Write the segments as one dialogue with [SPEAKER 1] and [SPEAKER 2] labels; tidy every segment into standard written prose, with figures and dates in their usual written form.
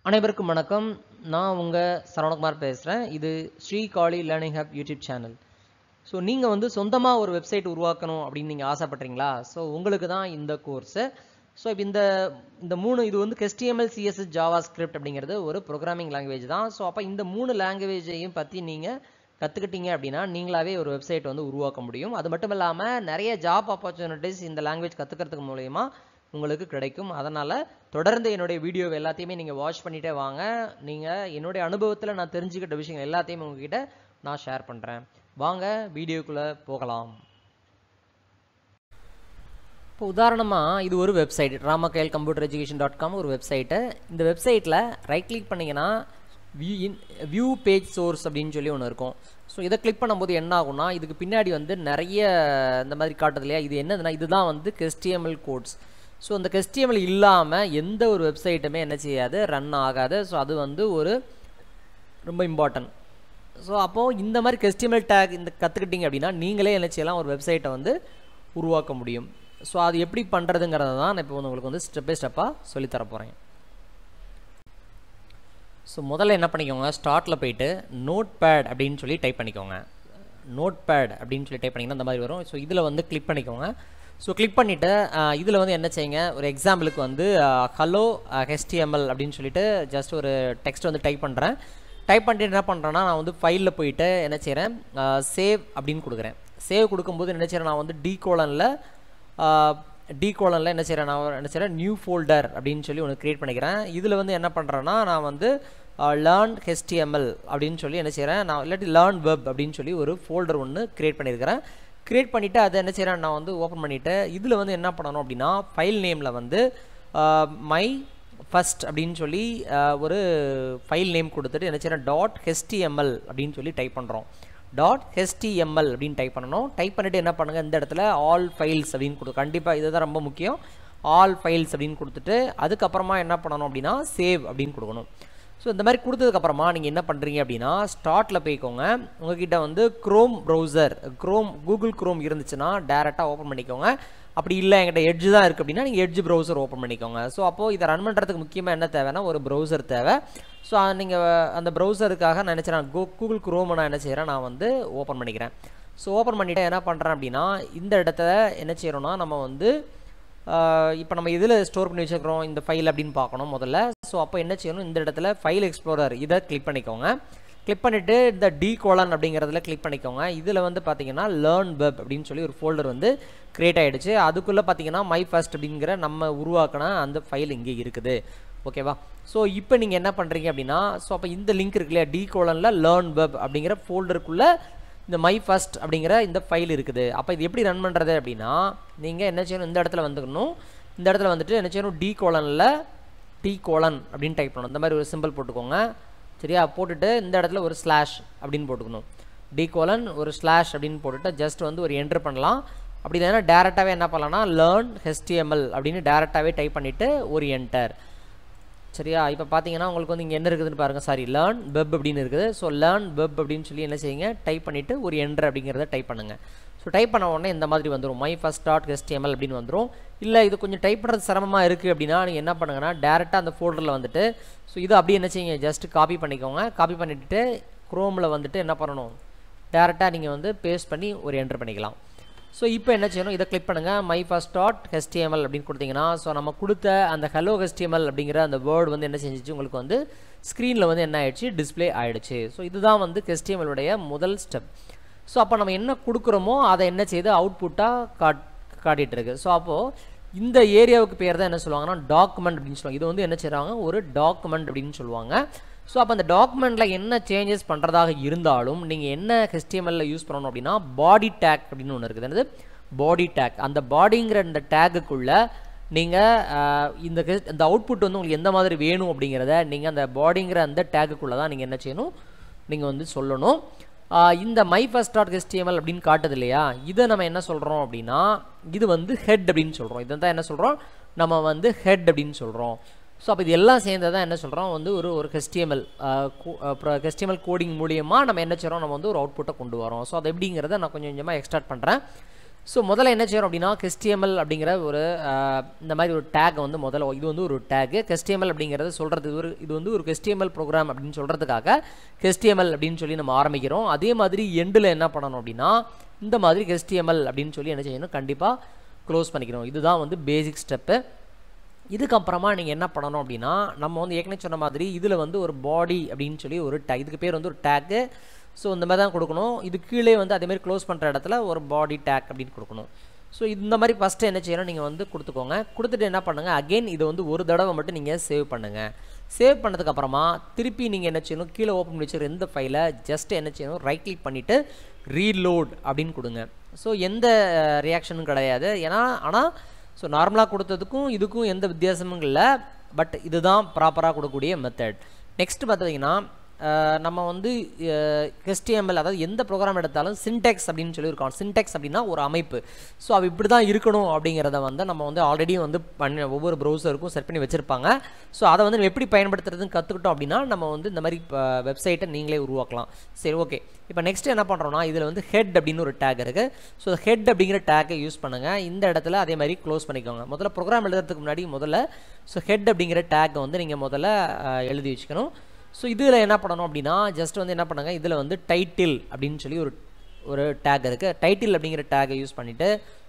[SPEAKER 1] அனைவருக்கும் வணக்கம். நான் உங்கள் சரவணகுமார் பேசுகிறேன். இது Sri Kali learning hub YouTube channel. So நீங்கள் வந்து சொந்தமாக ஒரு வெப்சைட் உருவாக்கணும் அப்படின்னு நீங்கள் ஆசைப்பட்றீங்களா? ஸோ உங்களுக்கு தான் இந்த கோர்ஸு. ஸோ இப்போ இந்த இது வந்து HTML, CSS, ஜாவா ஸ்கிரிப்ட் அப்படிங்கிறது ஒரு ப்ரோக்ராமிங் லாங்குவேஜ் தான். ஸோ அப்போ இந்த 3 லாங்குவேஜையும் பற்றி நீங்கள் கற்றுக்கிட்டீங்க அப்படின்னா நீங்களாவே ஒரு வெப்சைட் வந்து உருவாக்க முடியும். அது மட்டும் இல்லாமல் நிறைய ஜாப் ஆப்பர்ச்சுனிட்டிஸ் இந்த லாங்குவேஜ் கற்றுக்கிறதுக்கு மூலயமா உங்களுக்கு கிடைக்கும். அதனால் தொடர்ந்து என்னுடைய வீடியோவை எல்லாத்தையுமே நீங்கள் வாட்ச் பண்ணிகிட்டே வாங்க. நீங்கள் என்னுடைய அனுபவத்தில் நான் தெரிஞ்சுக்கிட்ட விஷயங்கள் எல்லாத்தையுமே உங்ககிட்ட நான் ஷேர் பண்ணுறேன். வாங்க வீடியோக்குள்ளே போகலாம். இப்போ உதாரணமாக இது ஒரு வெப்சைட், ramakailcomputereducation.com ஒரு வெப்சைட்டு. இந்த வெப்சைட்டில் ரைட் கிளிக் பண்ணிங்கன்னா வியூ பேஜ் சோர்ஸ் அப்படின்னு சொல்லி ஒன்று இருக்கும். ஸோ இதை கிளிக் பண்ணும்போது என்ன ஆகும்னா இதுக்கு பின்னாடி வந்து நிறைய இந்த மாதிரி காட்டுது இல்லையா? இது என்னதுன்னா இதுதான் வந்து HTML கோட்ஸ். ஸோ அந்த HTML இல்லாமல் எந்த ஒரு வெப்சைட்டுமே என்ன செய்யாது, ரன் ஆகாது. ஸோ அது வந்து ஒரு ரொம்ப இம்பார்ட்டன்ட். ஸோ அப்போது இந்த மாதிரி HTML டேக் இந்த கற்றுக்கிட்டிங்க அப்படின்னா நீங்களே என்ன செய்யலாம், ஒரு வெப்சைட்டை வந்து உருவாக்க முடியும். ஸோ அது எப்படி பண்ணுறதுங்கிறத தான் நான் இப்போ உங்களுக்கு வந்து ஸ்டெப் பை ஸ்டெப்பாக சொல்லித்தர போகிறேன். ஸோ முதல்ல என்ன பண்ணிக்கோங்க, ஸ்டார்ட்டில் போயிட்டு நோட் பேட் அப்படின்னு சொல்லி டைப் பண்ணிக்கோங்க. நோட் பேட் அப்படின்னு சொல்லி டைப் பண்ணிங்கன்னா இந்த மாதிரி வரும். ஸோ இதில் வந்து கிளிக் பண்ணிக்கோங்க. ஸோ கிளிக் பண்ணிவிட்டு இதில் வந்து என்ன செய்யுங்க, ஒரு எக்ஸாம்பிளுக்கு வந்து ஹலோ HTML அப்படின்னு சொல்லிட்டு ஜஸ்ட் ஒரு டெக்ஸ்ட் வந்து டைப் பண்ணுறேன். டைப் பண்ணிட்டு என்ன பண்ணுறேன்னா நான் வந்து ஃபைலில் போயிட்டு என்ன செய்கிறேன், சேவ் அப்படின்னு கொடுக்குறேன். சேவ் கொடுக்கும்போது என்ன செய்கிறேன், நான் வந்து டி கோலனில் என்ன செய்கிறேன் நியூ ஃபோல்டர் அப்படின்னு சொல்லி ஒன்று க்ரியேட் பண்ணிக்கிறேன். இதில் வந்து என்ன பண்ணுறேன்னா நான் வந்து லேர்ன் HTML அப்படின்னு சொல்லி என்ன செய்கிறேன், நான் இல்லாட்டி லேர்ன் வெப் அப்படின்னு சொல்லி ஒரு ஃபோல்டர் ஒன்று க்ரியேட் பண்ணியிருக்கிறேன். க்ரியேட் பண்ணிவிட்டு அதை என்ன செய்கிறேன், நான் வந்து ஓப்பன் பண்ணிவிட்டு இதில் வந்து என்ன பண்ணணும் அப்படின்னா ஃபைல் நேமில் வந்து மை ஃபஸ்ட் அப்படின்னு சொல்லி ஒரு ஃபைல் நேம் கொடுத்துட்டு என்ன செய்கிறேன் .html அப்படின்னு சொல்லி டைப் பண்ணுறோம். .html அப்படின்னு டைப் பண்ணணும். டைப் பண்ணிவிட்டு என்ன பண்ணுங்கள், இந்த இடத்துல ஆல் ஃபைல்ஸ் அப்படின்னு கொடுத்து, கண்டிப்பாக இதுதான் ரொம்ப முக்கியம், ஆல் ஃபைல்ஸ் அப்படின்னு கொடுத்துட்டு அதுக்கப்புறமா என்ன பண்ணணும் அப்படின்னா சேவ் அப்படின்னு கொடுக்கணும். ஸோ இந்த மாதிரி கொடுத்ததுக்கப்புறமா நீங்கள் என்ன பண்ணுறீங்க அப்படின்னா ஸ்டார்ட்டில் போய்க்கோங்க. உங்கள்கிட்ட வந்து க்ரோம் ப்ரௌசர், கூகுள் க்ரோம் இருந்துச்சுன்னா டேரெக்டாக ஓப்பன் பண்ணிக்கோங்க. அப்படி இல்லை என்கிட்ட எட்ஜ் தான் இருக்குது அப்படின்னா நீங்கள் எட்ஜ் ப்ரௌசர் ஓப்பன் பண்ணிக்கோங்க. ஸோ அப்போது இதை ரன் பண்ணுறதுக்கு முக்கியமாக என்ன தேவைன்னா ஒரு ப்ரௌசர் தேவை. ஸோ நீங்கள் அந்த ப்ரௌசருக்காக நான் நினச்சிறேன் கூகுள் க்ரோமை நான் என்ன செய்கிறேன், நான் வந்து ஓப்பன் பண்ணிக்கிறேன். ஸோ ஓப்பன் பண்ணிவிட்டு என்ன பண்ணுறேன் அப்படின்னா இந்த இடத்துல என்ன செய்கிறோன்னா நம்ம வந்து இப்போ நம்ம இதில் ஸ்டோர் பண்ணி வச்சுக்கிறோம் இந்த ஃபைல் அப்படின்னு பார்க்கணும் முதல்ல. ஸோ அப்போ என்ன செய்யணும், இந்த இடத்துல ஃபைல் எக்ஸ்ப்ளோரர் இதை கிளிக் பண்ணிக்கோங்க. கிளிக் பண்ணிவிட்டு இந்த டி கோலன் அப்படிங்கிறதுல கிளிக் பண்ணிக்கோங்க. இதில் வந்து பார்த்தீங்கன்னா லேர்ன் வெப் அப்படின்னு சொல்லி ஒரு ஃபோல்டர் வந்து க்ரியேட் ஆகிடுச்சு. அதுக்குள்ளே பார்த்தீங்கன்னா மை ஃபஸ்ட் அப்படிங்கிற நம்ம உருவாக்கின அந்த ஃபைல் இங்கே இருக்குது. ஓகேவா? ஸோ இப்போ நீங்கள் என்ன பண்ணுறீங்க அப்படின்னா ஸோ அப்போ இந்த லிங்க் இருக்கு இல்லையா, டி கோலனில் லேர்ன் வெப் அப்படிங்கிற ஃபோல்டருக்குள்ளே இந்த மை ஃபஸ்ட் அப்படிங்கிற இந்த ஃபைல் இருக்குது. அப்போ இது எப்படி ரன் பண்ணுறது அப்படின்னா நீங்கள் என்ன செய்யணும், இந்த இடத்துல வந்துக்கணும். இந்த இடத்துல வந்துட்டு என்ன செய்யணும், டி கோலன் அப்படின்னு டைப் பண்ணணும். இந்த மாதிரி ஒரு சிம்பிள் போட்டுக்கோங்க. சரியா? போட்டுட்டு இந்த இடத்துல ஒரு ஸ்லாஷ் அப்படின்னு போட்டுக்கணும். டி கோலன் ஒரு ஸ்லாஷ் அப்படின்னு போட்டுட்டு ஜஸ்ட் வந்து ஒரு என்ட்ரு பண்ணலாம். அப்படி இல்லைன்னா டேரெக்டாகவே என்ன பண்ணலாம்னா லேர்ன் HTML அப்படின்னு டேரெக்டாகவே டைப் பண்ணிவிட்டு ஒரு என்டர். சரியா? இப்போ பார்த்தீங்கன்னா உங்களுக்கு வந்து இங்கே என்ன இருக்குதுன்னு பாருங்கள், சாரி லேர்ன் வெப் அப்படின்னு இருக்குது. ஸோ லேர்ன் வெப் அப்படின்னு சொல்லி என்ன செய்யுங்க, டைப் பண்ணிவிட்டு ஒரு என்டர் அப்படிங்கிறத டைப் பண்ணுங்கள். ஸோ டைப் பண்ண உடனே இந்த மாதிரி வந்துடும், மை ஃபஸ்ட் .html அப்படின்னு வந்துடும். இல்லை இது கொஞ்சம் டைப் பண்ணுறது சிரமமாக இருக்குது அப்படின்னா நீங்கள் என்ன பண்ணுங்கன்னா டேரெக்டாக அந்த ஃபோல்டரில் வந்துட்டு ஸோ இது அப்படியே என்ன செய்யுங்க, ஜஸ்ட் காப்பி பண்ணிக்கோங்க. காப்பி பண்ணிவிட்டு க்ரோமில் வந்துட்டு என்ன பண்ணணும், டேரெக்டாக நீங்கள் வந்து பேஸ்ட் பண்ணி ஒரு என்டர் பண்ணிக்கலாம். ஸோ இப்போ என்ன செய்யணும், இதை கிளிக் பண்ணுங்கள், மை ஃபஸ்ட் .html அப்படின்னு கொடுத்தீங்கன்னா ஸோ நம்ம கொடுத்த அந்த ஹலோ HTML அப்படிங்கிற அந்த வேர்டு வந்து என்ன செஞ்சிச்சு, உங்களுக்கு வந்து ஸ்க்ரீனில் வந்து என்ன ஆகிடுச்சு, டிஸ்பிளே ஆகிடுச்சு. ஸோ இதுதான் வந்து HTML உடைய முதல் ஸ்டெப். ஸோ அப்போ நம்ம என்ன கொடுக்குறோமோ அதை என்ன செய்து அவுட்புட்டாக காட்டிகிட்டு இருக்கு. ஸோ அப்போது இந்த ஏரியாவுக்கு பேர் தான் என்ன சொல்லுவாங்கன்னா டாக்குமெண்ட் அப்படின்னு சொல்லுவாங்க. இது வந்து என்ன செய்கிறாங்க, ஒரு டாக்குமெண்ட் அப்படின்னு சொல்லுவாங்க. ஸோ அப்போ அந்த டாக்குமெண்ட்டில் என்ன சேஞ்சஸ் பண்ணுறதாக இருந்தாலும் நீங்கள் என்ன HTML யூஸ் பண்ணணும் அப்படின்னா பாடி டேக் அப்படின்னு ஒன்று இருக்குது. என்னது பாடி டேக். அந்த பாடிங்கிற இந்த டேக்குக்குள்ளே நீங்கள் இந்த அவுட்புட் வந்து உங்களுக்கு எந்த மாதிரி வேணும் அப்படிங்கிறத நீங்கள் அந்த பாடிங்கிற அந்த டேக்குக்குள்ளே தான் நீங்கள் என்ன செய்யணும், நீங்கள் வந்து சொல்லணும். இந்த மை ஃபஸ்ட் .html அப்படின்னு காட்டுது இல்லையா, இதை நம்ம என்ன சொல்கிறோம் அப்படின்னா இது வந்து ஹெட் அப்படின்னு சொல்கிறோம். இதை தான் என்ன சொல்கிறோம், நம்ம வந்து ஹெட் அப்படின்னு சொல்கிறோம். ஸோ அப்போ இது எல்லாம் சேர்ந்து தான் என்ன சொல்கிறோம், வந்து ஒரு HTML கோடிங் மூலியமாக நம்ம என்ன செய்கிறோம், நம்ம வந்து ஒரு அவுட்புட்டை கொண்டு வரோம். ஸோ அது எப்படிங்கிறத நான் கொஞ்சம் கொஞ்சமாக எக்ஸ்ட்ராக்ட் பண்ணுறேன். ஸோ முதல்ல என்ன செய்யணும் அப்படின்னா HTML அப்படிங்கிற ஒரு இந்த மாதிரி ஒரு டேக் வந்து முதல்ல இது வந்து ஒரு டேக்கு HTML அப்படிங்கிறது சொல்கிறது இது வந்து ஒரு HTML ப்ரோக்ராம் அப்படின்னு சொல்கிறதுக்காக HTML அப்படின்னு சொல்லி நம்ம ஆரம்பிக்கிறோம். அதே மாதிரி எண்டில் என்ன பண்ணணும் அப்படின்னா இந்த மாதிரி HTML அப்படின்னு சொல்லி என்ன செய்யணும், கண்டிப்பாக க்ளோஸ் பண்ணிக்கணும். இதுதான் வந்து பேசிக் ஸ்டெப்பு. இதுக்கப்புறமா நீங்கள் என்ன பண்ணணும் அப்படின்னா நம்ம வந்து ஏற்கனவே சொன்ன மாதிரி இதில் வந்து ஒரு பாடி அப்படின்னு சொல்லி ஒரு டேக், இதுக்கு பேர் வந்து ஒரு டேக்கு. ஸோ இந்த மாதிரி தான் கொடுக்கணும். இது கீழே வந்து அதேமாதிரி க்ளோஸ் பண்ணுற இடத்துல ஒரு பாடி டேக் அப்படின்னு கொடுக்கணும். ஸோ இந்த மாதிரி ஃபஸ்ட்டு என்ன செய்யணும், நீங்கள் வந்து கொடுத்துக்கோங்க. கொடுத்துட்டு என்ன பண்ணுங்கள், அகெயின் இதை வந்து ஒரு தடவை மட்டும் நீங்கள் சேவ் பண்ணுங்கள். சேவ் பண்ணதுக்கப்புறமா திருப்பி நீங்கள் என்ன செய்யணும், கீழே ஓப்பன் பண்ணி வச்சுருக்க இந்த ஃபைலை ஜஸ்ட் என்ன செய்யணும், ரைட் கிளிக் பண்ணிவிட்டு ரீலோட் அப்படின்னு கொடுங்க. ஸோ எந்த ரியாக்ஷனும் கிடையாது. ஆனால் ஸோ நார்மலாக கொடுத்ததுக்கும் இதுக்கும் எந்த வித்தியாசமும் இல்லை. பட் இதுதான் ப்ராப்பராக கொடுக்கக்கூடிய மெத்தட். நெக்ஸ்ட்டு பார்த்தீங்கன்னா நம்ம வந்து HTML அதாவது எந்த ப்ரோக்ராம் எடுத்தாலும் சின்டெக்ஸ் அப்படின்னு சொல்லியிருக்கோம். சின்டெக்ஸ் அப்படின்னா ஒரு அமைப்பு. ஸோ அது இப்படி தான் இருக்கணும் அப்படிங்கிறத வந்து நம்ம வந்து ஆல்ரெடி வந்து ஒவ்வொரு ப்ரௌசருக்கும் செட் பண்ணி வச்சுருப்பாங்க. ஸோ அதை வந்து நம்ம எப்படி பயன்படுத்துறதுன்னு கற்றுக்கிட்டோம் அப்படின்னா நம்ம வந்து இந்த மாதிரி வெப்சைட்டை நீங்களே உருவாக்கலாம். சரி, ஓகே. இப்போ நெக்ஸ்ட் என்ன பண்ணுறோன்னா இதில் வந்து ஹெட் அப்படின்னு ஒரு டேக் இருக்குது. ஸோ ஹெட் அப்படிங்கிற டேக்கை யூஸ் பண்ணுங்கள். இந்த இடத்துல அதே மாதிரி க்ளோஸ் பண்ணிக்கோங்க. முதல்ல ப்ரோக்ராம் எழுதுறதுக்கு முன்னாடி ஸோ ஹெட் அப்படிங்கிற டேக்கை வந்து நீங்கள் முதல்ல எழுதி வச்சுக்கணும். ஸோ இதில் என்ன பண்ணணும் அப்படின்னா ஜஸ்ட் வந்து என்ன பண்ணுங்க, இதில் வந்து டைட்டில் அப்படின்னு சொல்லி ஒரு டேக் இருக்குது. டைட்டில் அப்படிங்கிற டேக்கை யூஸ் பண்ணிவிட்டு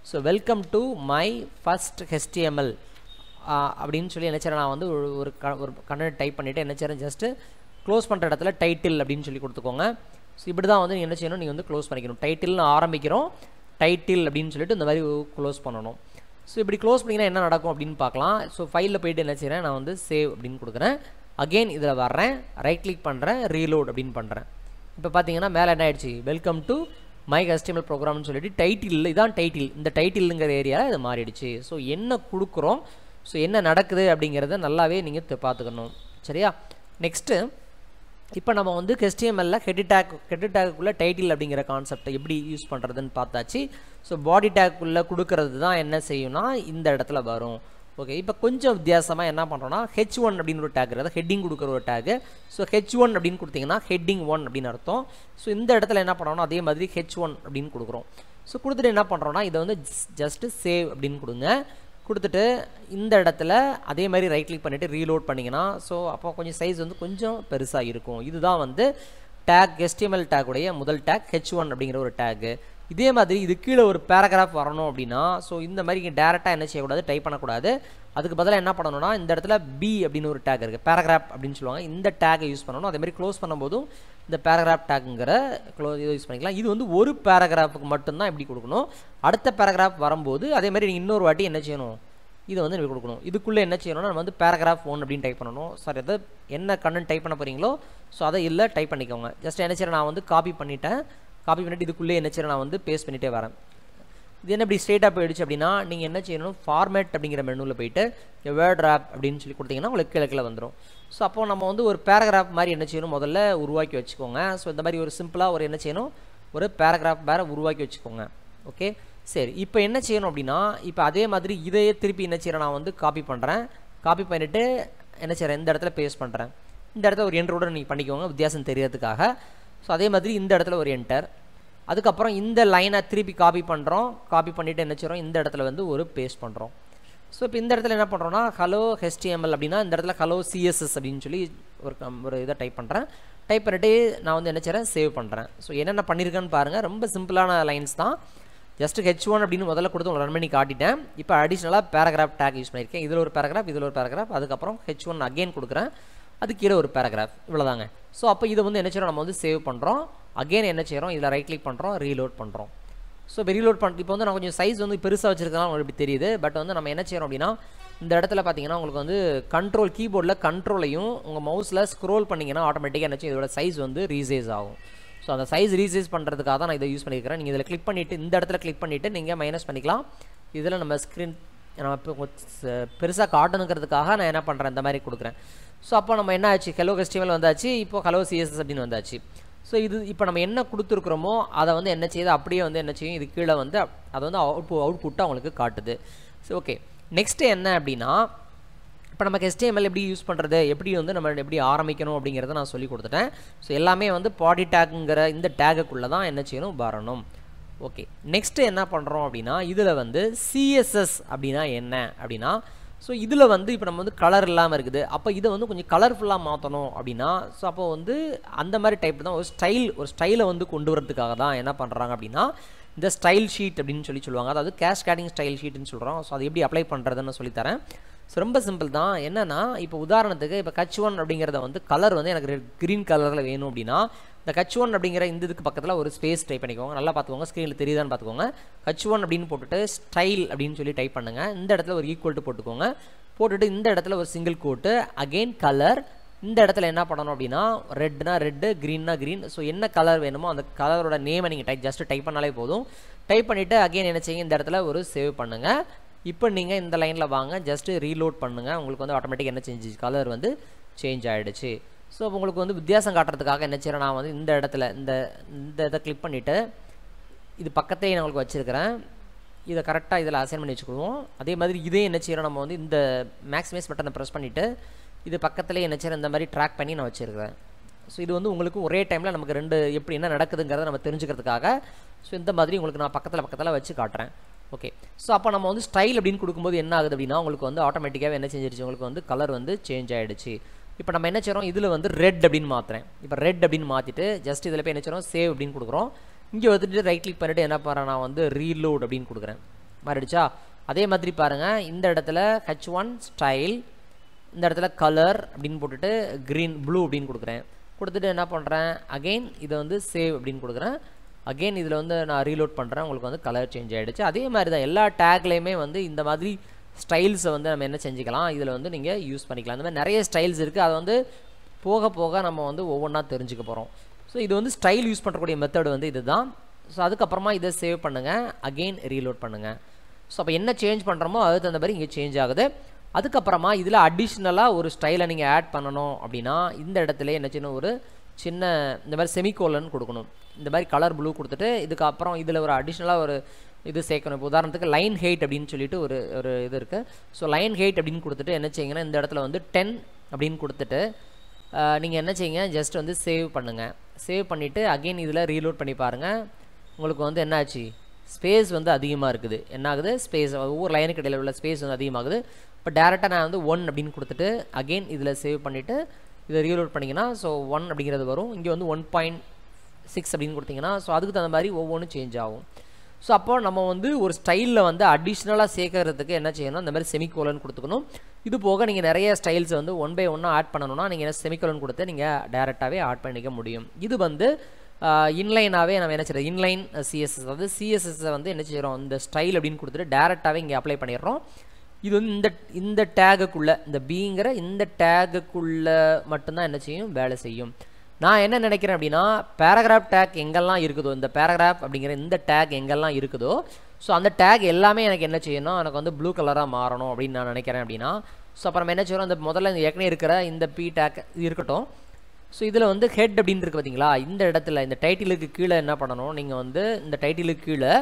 [SPEAKER 1] so welcome to my first HTML அப்படின்னு சொல்லி என்ன செய்கிறேன், நான் வந்து ஒரு கண்ணை டைப் பண்ணிவிட்டு என்ன செய்கிறேன், ஜஸ்ட்டு க்ளோஸ் பண்ணுற இடத்துல டைட்டில் அப்படின்னு சொல்லி கொடுத்துக்கோங்க. ஸோ இப்படி தான் வந்து நீங்கள் என்ன செய்யணும், நீங்கள் வந்து க்ளோஸ் பண்ணிக்கணும். டைட்டில்னு ஆரம்பிக்கிறோம், டைட்டில் அப்படின்னு சொல்லிட்டு இந்த மாதிரி க்ளோஸ் பண்ணணும். ஸோ இப்படி க்ளோஸ் பண்ணிங்கன்னா என்ன நடக்கும் அப்படின்னு பார்க்கலாம். ஸோ ஃபைலில் போய்ட்டு என்ன செய்கிறேன், நான் வந்து சேவ் அப்படின்னு கொடுக்குறேன். அகெயின் இதில் வர்றேன், ரைட் கிளிக் பண்ணுறேன், ரீலோட் அப்படின்னு பண்ணுறேன். இப்போ பார்த்தீங்கன்னா மேலே என்ன ஆயிடுச்சு, வெல்கம் டு மை HTML ப்ரோக்ராம்னு சொல்லிட்டு டைட்டில், இதான் டைட்டில், இந்த டைட்டிலுங்கிற ஏரியாவில் இது மாறிடுச்சு. ஸோ என்ன கொடுக்குறோம், ஸோ என்ன நடக்குது அப்படிங்கிறத நல்லாவே நீங்கள் பார்த்துக்கணும். சரியா? நெக்ஸ்ட்டு இப்போ நம்ம வந்து HTML ஹெட் டேக்குள்ளே டைட்டில் அப்படிங்கிற கான்செப்டை எப்படி யூஸ் பண்ணுறதுன்னு பார்த்தாச்சு. ஸோ பாடி டேக்குள்ளே கொடுக்கறது தான் என்ன செய்யும்னா இந்த இடத்துல வரும். ஓகே, இப்போ கொஞ்சம் வித்தியாசமாக என்ன பண்ணுறோன்னா H1 அப்படின்னு ஒரு டேக், அதாவது ஹெட்டிங் கொடுக்குற ஒரு டேக்கு. ஸோ H1 அப்படின்னு கொடுத்தீங்கன்னா ஹெட்டிங் 1 அப்படின்னு அர்த்தம். ஸோ இந்த இடத்துல என்ன பண்ணுறோன்னா அதே மாதிரி H1 அப்படின்னு கொடுக்குறோம். ஸோ கொடுத்துட்டு என்ன பண்ணுறோன்னா இதை வந்து ஜஸ்ட்டு சேவ் அப்படின்னு கொடுங்க. கொடுத்துட்டு இந்த இடத்துல அதே மாதிரி ரைட் கிளிக் பண்ணிவிட்டு ரீலோட் பண்ணிங்கன்னா ஸோ அப்போ கொஞ்சம் சைஸ் வந்து கொஞ்சம் பெருசாக இருக்கும். இதுதான் வந்து டேக் HTML டேக்குடைய முதல் டேக் H1 அப்படிங்கிற ஒரு டேக்கு. இதே மாதிரி இது கீழே ஒரு பேராகிராஃப் வரணும் அப்படின்னா ஸோ இந்த மாதிரி இங்கே டேரெக்டாக என்ன செய்யக்கூடாது, டைப் பண்ணக்கூடாது. அதுக்கு பதிலாக என்ன பண்ணணும்னா இந்த இடத்துல B அப்படின்னு ஒரு டேக் இருக்குது, பேராகிராஃப் அப்படின்னு சொல்லுவாங்க. இந்த டேக்கை யூஸ் பண்ணணும். அதே மாதிரி க்ளோஸ் பண்ணும்போதும் இந்த பேராகிராஃப் டேக்குங்கிற இதை யூஸ் பண்ணிக்கலாம். இது வந்து ஒரு பேராகிராஃபுக்கு மட்டும்தான் இப்படி கொடுக்கணும். அடுத்த பேராகிராஃப் வரும்போது அதே மாதிரி நீங்கள் இன்னொரு வாட்டி என்ன செய்யணும், இதை வந்து நீங்கள் கொடுக்கணும். இதுக்குள்ளே என்ன செய்யணும்னா நம்ம வந்து பேராகிராஃப் 1 அப்படின்னு டைப் பண்ணணும். சாரி, அதை என்ன கண்டென்ட் டைப் பண்ண போகிறீங்களோ ஸோ அதை இல்லை டைப் பண்ணிக்கோங்க. ஜஸ்ட் என்ன செய்யறேன், நான் வந்து காப்பி பண்ணிவிட்டேன். காப்பி பண்ணிவிட்டு இதுக்குள்ளே என்ன செய்யறேன், நான் வந்து பேஸ்ட் பண்ணிகிட்டே வரேன். இது என்ன இப்படி ஸ்ட்ரெயிட்டாக போயிடுச்சு அப்படின்னா நீங்கள் என்ன செய்யணும், ஃபார்மேட் அப்படிங்கிற மெனுவில் போயிட்டு வேர்ட் ராப் அப்படின்னு சொல்லி கொடுத்தீங்கன்னா உங்களுக்கு கீழே வந்துடும். ஸோ அப்போ நம்ம வந்து ஒரு பேராகிராஃப் மாதிரி என்ன செய்யணும், முதல்ல உருவாக்கி வச்சுக்கோங்க. ஸோ இந்த மாதிரி ஒரு சிம்பிளாக ஒரு என்ன செய்யணும், ஒரு பேராகிராஃப் வேறு உருவாக்கி வச்சுக்கோங்க. ஓகே, சரி. இப்போ என்ன செய்யணும் அப்படின்னா இப்போ அதே மாதிரி இதையே திருப்பி என்ன செய்யறேன், நான் வந்து காப்பி பண்ணுறேன். காப்பி பண்ணிவிட்டு என்ன செய்கிறேன், இந்த இடத்துல பேஸ்ட் பண்ணுறேன். இந்த இடத்துல ஒரு என்டரோட நீங்கள் பண்ணிக்கோங்க வித்தியாசம் தெரியறதுக்காக. ஸோ அதே மாதிரி இந்த இடத்துல ஒரு என்டர். அதுக்கப்புறம் இந்த லைனை திருப்பி காப்பி பண்ணுறோம். காப்பி பண்ணிவிட்டு என்ன செய்கிறோம், இந்த இடத்துல வந்து ஒரு பேஸ்ட் பண்ணுறோம். ஸோ இப்போ இந்த இடத்துல என்ன பண்ணுறோன்னா ஹலோ HTML அப்படின்னா இந்த இடத்துல ஹலோ CSS அப்படின்னு சொல்லி ஒரு இதை டைப் பண்ணுறேன். டைப் பண்ணிவிட்டு நான் வந்து என்ன செய்கிறேன், சேவ் பண்ணுறேன். ஸோ என்னென்ன பண்ணியிருக்கேன்னு பாருங்கள், ரொம்ப சிம்பிளான லைன்ஸ் தான். ஜஸ்ட் H1 அப்படின்னு முதல்ல கொடுத்து ரன் பண்ணி காட்டிட்டேன். இப்போ அடிஷ்னலாக பேராகிராஃப் டேக் யூஸ் பண்ணியிருக்கேன். இதில் ஒரு பேராகிராஃப், இதில் ஒரு பேராகிராஃப், அதுக்கப்புறம் H1 அகெயின் கொடுக்குறேன். அது கீழே ஒரு பேராகிராஃப், இவ்வளோதாங்க. ஸோ அப்போ இதை வந்து என்ன செய்கிறோம், நம்ம வந்து சேவ் பண்ணுறோம். அகெயின் என்ன செய்கிறோம், இதில் ரைட் கிளிக் பண்ணுறோம், ரீலோட் பண்ணுறோம். ஸோ இப்போ ரீலோட் பண்ணி இப்போ வந்து நான் கொஞ்சம் சைஸ் வந்து பெருசாக வச்சுருக்கனால உங்களுக்கு இப்படி தெரியுது. பட் வந்து நம்ம என்ன செய்கிறோம் அப்படின்னா இந்த இடத்துல பார்த்தீங்கன்னா உங்களுக்கு வந்து கண்ட்ரோல் கீபோர்டில் கண்ட்ரோலையும் உங்கள் மவுஸில் ஸ்க்ரோல் பண்ணிங்கன்னா ஆட்டோமேட்டிக்காக என்ன செய்யும், இதோட சைஸ் வந்து ரீசைஸ் ஆகும். ஸோ அந்த சைஸ் ரீசைஸ் பண்ணுறதுக்காக தான் நான் இதை யூஸ் பண்ணியிருக்கிறேன். நீங்கள் இதில் கிளிக் பண்ணிவிட்டு இந்த இடத்துல கிளிக் பண்ணிவிட்டு நீங்கள் மைனஸ் பண்ணிக்கலாம். இதில் நம்ம ஸ்க்ரீன் நம்ம இப்போ பெருசாக காட்டணுங்கிறதுக்காக நான் என்ன பண்ணுறேன், இந்த மாதிரி கொடுக்குறேன். ஸோ அப்போ நம்ம என்ன ஆச்சு, ஹலோ HTML வந்தாச்சு, இப்போ ஹலோ CSS அப்படின்னு வந்தாச்சு. ஸோ இது இப்போ நம்ம என்ன கொடுத்துருக்குறோமோ அதை வந்து என்ன செய்யுது, அப்படியே வந்து என்ன செய்யும், இது கீழே வந்து அதை வந்து அவுட்புட்டாக அவங்களுக்கு காட்டுது. ஸோ ஓகே, நெக்ஸ்ட்டு என்ன அப்படின்னா இப்போ நமக்கு HTML எப்படி யூஸ் பண்ணுறது, எப்படி வந்து நம்ம எப்படி ஆரம்பிக்கணும் அப்படிங்கிறத நான் சொல்லி கொடுத்துட்டேன். ஸோ எல்லாமே வந்து பாடி டேக்குங்கிற இந்த டேகுக்குள்ளே தான் என்ன செய்யணும், வரணும். ஓகே, நெக்ஸ்ட்டு என்ன பண்ணுறோம் அப்படின்னா இதில் வந்து சிஎஸ்எஸ் அப்படின்னா என்ன அப்படின்னா, ஸோ இதில் வந்து இப்போ நம்ம வந்து கலர் இல்லாமல் இருக்குது, அப்போ இதை வந்து கொஞ்சம் கலர்ஃபுல்லாக மாற்றணும் அப்படின்னா, ஸோ அப்போ வந்து அந்த மாதிரி டைப் தான் ஒரு ஸ்டைலை வந்து கொண்டு வரதுக்காக தான் என்ன பண்ணுறாங்க அப்படின்னா இந்த ஸ்டைல் ஷீட் அப்படின்னு சொல்லுவாங்க. அதாவது கேஸ்கேடிங் ஸ்டைல் ஷீட்னு சொல்கிறோம். ஸோ அது எப்படி அப்ளை பண்ணுறதுன்னு சொல்லித்தரேன். ஸோ ரொம்ப சிம்பிள் தான். என்னென்னா இப்போ உதாரணத்துக்கு இப்போ H1 அப்படிங்கிறத வந்து கலர் வந்து எனக்கு க்ரீன் கலரில் வேணும் அப்படின்னா இந்த H1 அப்படிங்கிற இந்த இதுக்கு பக்கத்தில் ஒரு ஸ்பேஸ் டைப் பண்ணிக்கோங்க. நல்லா பார்த்துக்கோங்க, ஸ்க்ரீனில் தெரியுதான்னு பார்த்துக்கோங்க. H1 அப்படின்னு போட்டுட்டு ஸ்டைல் அப்படின்னு சொல்லி டைப் பண்ணுங்கள். இந்த இடத்துல ஒரு ஈக்குவல் டு போட்டுக்கோங்க. போட்டுட்டு இந்த இடத்துல ஒரு சிங்கிள் கோட்டு, அகெயின் கலர். இந்த இடத்துல என்ன பண்ணணும் அப்படின்னா ரெட்னா ரெட்டு, க்ரீன்னா க்ரீன். ஸோ என்ன கலர் வேணுமோ அந்த கலரோட நேமை நீங்கள் ஜஸ்ட் டைப் பண்ணாலே போதும். டைப் பண்ணிவிட்டு அகெயின் என்ன செய்யுங்க, இந்த இடத்துல ஒரு சேவ் பண்ணுங்கள். இப்போ நீங்கள் இந்த லைனில் வாங்க, ஜஸ்ட்டு ரீலோட் பண்ணுங்கள். உங்களுக்கு வந்து ஆட்டோமேட்டிக் என்ன செஞ்சு கலர் வந்து சேஞ்ச் ஆகிடுச்சு. ஸோ உங்களுக்கு வந்து வித்தியாசம் காட்டுறதுக்காக என்ன செய்கிறேன், நான் வந்து இந்த இடத்துல இந்த இதை கிளிக் பண்ணிவிட்டு இது பக்கத்தையே நான் உங்களுக்கு வச்சுருக்கிறேன். இதை கரெக்டாக இதில் அசைன் பண்ணி வச்சுக்குவோம். அதே மாதிரி இதே என்ன செய்கிறோம், நம்ம வந்து இந்த மேக்ஸிமைஸ் பட்டனை ப்ரெஸ் பண்ணிவிட்டு இது பக்கத்துலேயே என்ன செய்கிறேன், இந்த மாதிரி ட்ராக் பண்ணி நான் வச்சுருக்கிறேன். ஸோ இது வந்து உங்களுக்கு ஒரே டைமில் நமக்கு ரெண்டு எப்படி என்ன நடக்குதுங்கிறத நம்ம தெரிஞ்சுக்கிறதுக்காக ஸோ இந்த மாதிரி உங்களுக்கு நான் பக்கத்தில் வச்சு காட்டுறேன். ஓகே, ஸோ அப்போ நம்ம வந்து ஸ்டைல் அப்படின்னு கொடுக்கும்போது என்ன ஆகுது அப்படின்னா உங்களுக்கு வந்து ஆட்டோமேட்டிக்காக என்ன செஞ்சிருச்சு, உங்களுக்கு வந்து கலர் வந்து சேஞ்ச் ஆகிடுச்சு. இப்போ நம்ம என்ன செய்கிறோம், இதில் வந்து ரெட் அப்படின்னு மாற்றுறேன். இப்போ ரெட் அப்படின்னு மாற்றிட்டு ஜஸ்ட் இதில் போய் என்ன செய்கிறோம், சேவ் அப்படின்னு கொடுக்குறோம். இங்கே வந்துட்டு ரைட் கிளிக் பண்ணிவிட்டு என்ன பண்ணுறேன், நான் வந்து ரீலோட் அப்படின்னு கொடுக்குறேன். மாறிடுச்சா? அதே மாதிரி பாருங்கள், இந்த இடத்துல H1 ஸ்டைல், இந்த இடத்துல கலர் அப்படின்னு போட்டுட்டு க்ரீன் ப்ளூ அப்படின்னு கொடுக்குறேன். கொடுத்துட்டு என்ன பண்ணுறேன், அகெயின் இதை வந்து சேவ் அப்படின்னு கொடுக்குறேன். அகெயின் இதில் வந்து நான் ரீலோட் பண்ணுறேன். உங்களுக்கு வந்து கலர் சேஞ்ச் ஆகிடுச்சு. அதே மாதிரி தான் எல்லா டேக்லேயுமே வந்து இந்த மாதிரி ஸ்டைல்ஸை வந்து நம்ம என்ன செஞ்சுக்கலாம், இதில் வந்து நீங்கள் யூஸ் பண்ணிக்கலாம். இந்த மாதிரி நிறைய ஸ்டைல்ஸ் இருக்குது. அதை வந்து போக போக நம்ம வந்து ஒவ்வொன்றா தெரிஞ்சுக்க போகிறோம். ஸோ இது வந்து ஸ்டைல் யூஸ் பண்ணுறக்கூடிய மெத்தட் வந்து இது தான். ஸோ அதுக்கப்புறமா இதை சேவ் பண்ணுங்கள், அகெயின் ரீலோட் பண்ணுங்கள். ஸோ அப்போ என்ன சேஞ்ச் பண்ணுறோமோ அதுக்கு தகுந்த மாதிரி இங்கே சேஞ்ச் ஆகுது. அதுக்கப்புறமா இதில் அடிஷ்னலாக ஒரு ஸ்டைலை நீங்கள் ஆட் பண்ணணும் அப்படின்னா இந்த இடத்துல என்ன செய்யணும், ஒரு சின்ன இந்த மாதிரி செமிகோலன் கொடுக்கணும். இந்த மாதிரி கலர் ப்ளூ கொடுத்துட்டு இதுக்கப்புறம் இதில் ஒரு அடிஷ்னலாக ஒரு இது சேர்க்கணும். இப்போ உதாரணத்துக்கு லைன் ஹெயிட் அப்படின்னு சொல்லிட்டு ஒரு இது இருக்குது. ஸோ லைன் ஹெயிட் அப்படின்னு கொடுத்துட்டு என்ன செய்யுங்கன்னா இந்த இடத்துல வந்து 10 அப்படின்னு கொடுத்துட்டு நீங்கள் என்ன செய்யுங்க, ஜஸ்ட் வந்து சேவ் பண்ணுங்கள். சேவ் பண்ணிவிட்டு அகெயின் இதில் ரீலோட் பண்ணி பாருங்கள். உங்களுக்கு வந்து என்ன ஆச்சு, ஸ்பேஸ் வந்து அதிகமாக இருக்குது. என்ன ஆகுது, ஸ்பேஸ் ஒவ்வொரு லைனுக்கு இடையில் உள்ள ஸ்பேஸ் வந்து அதிகமாகுது. இப்போ டேரெக்டாக நான் வந்து 1 அப்படின்னு கொடுத்துட்டு அகெயின் இதில் சேவ் பண்ணிவிட்டு இதை ரீலோட் பண்ணிங்கன்னா ஸோ 1 அப்படிங்கிறது வரும். இங்கே வந்து 1.6 அப்படின்னு கொடுத்தீங்கன்னா ஸோ அதுக்கு தகுந்த மாதிரி ஒவ்வொன்றும் சேஞ்ச் ஆகும். ஸோ அப்போ நம்ம வந்து ஒரு ஸ்டைலில் வந்து அடிஷ்னலாக சேர்க்கறதுக்கு என்ன செய்யணும், இந்த மாதிரி செமிகோலன் கொடுத்துக்கணும். இது போக நீங்கள் நிறைய ஸ்டைல்ஸ் வந்து 1 by 1 ஆட் பண்ணணும்னா நீங்கள் என்ன செமிகோலன் கொடுத்து நீங்கள் டேரெக்டாகவே ஆட் பண்ணிக்க முடியும். இது வந்து இன்லைனாகவே நம்ம என்ன செய்யறோம், இன்லைன் சிஎஸ்எஸ், அதாவது சிஎஸ்எஸ்ஸை வந்து என்ன செய்கிறோம், இந்த ஸ்டைல் அப்படின்னு கொடுத்துட்டு டேரெக்டாகவே இங்கே அப்ளை பண்ணிடுறோம். இது வந்து இந்த டேகுக்குள்ளே, இந்த பிங்கிற இந்த டேகுக்குள்ளே மட்டும்தான் என்ன செய்யும், வேலை செய்யும். நான் என்ன நினைக்கிறேன் அப்படின்னா பேராகிராஃப் டேக் எங்கெல்லாம் இருக்குதோ, இந்த பேராகிராஃப் அப்படிங்கிற இந்த டேக் எங்கெல்லாம் இருக்குதோ ஸோ அந்த டேக் எல்லாமே எனக்கு என்ன செய்யணும், எனக்கு வந்து ப்ளூ கலராக மாறணும் அப்படின்னு நான் நினைக்கிறேன் அப்படின்னா ஸோ அப்புறம் என்ன செய்யணும், அந்த முதல்ல ஏற்கனவே இருக்கிற இந்த பி டேக் இது இருக்கட்டும். ஸோ இதில் வந்து ஹெட் அப்படின்னு இருக்குது பார்த்தீங்களா, இந்த இடத்துல இந்த டைட்டிலுக்கு கீழே என்ன பண்ணணும், நீங்கள் வந்து இந்த டைட்டிலுக்கு கீழே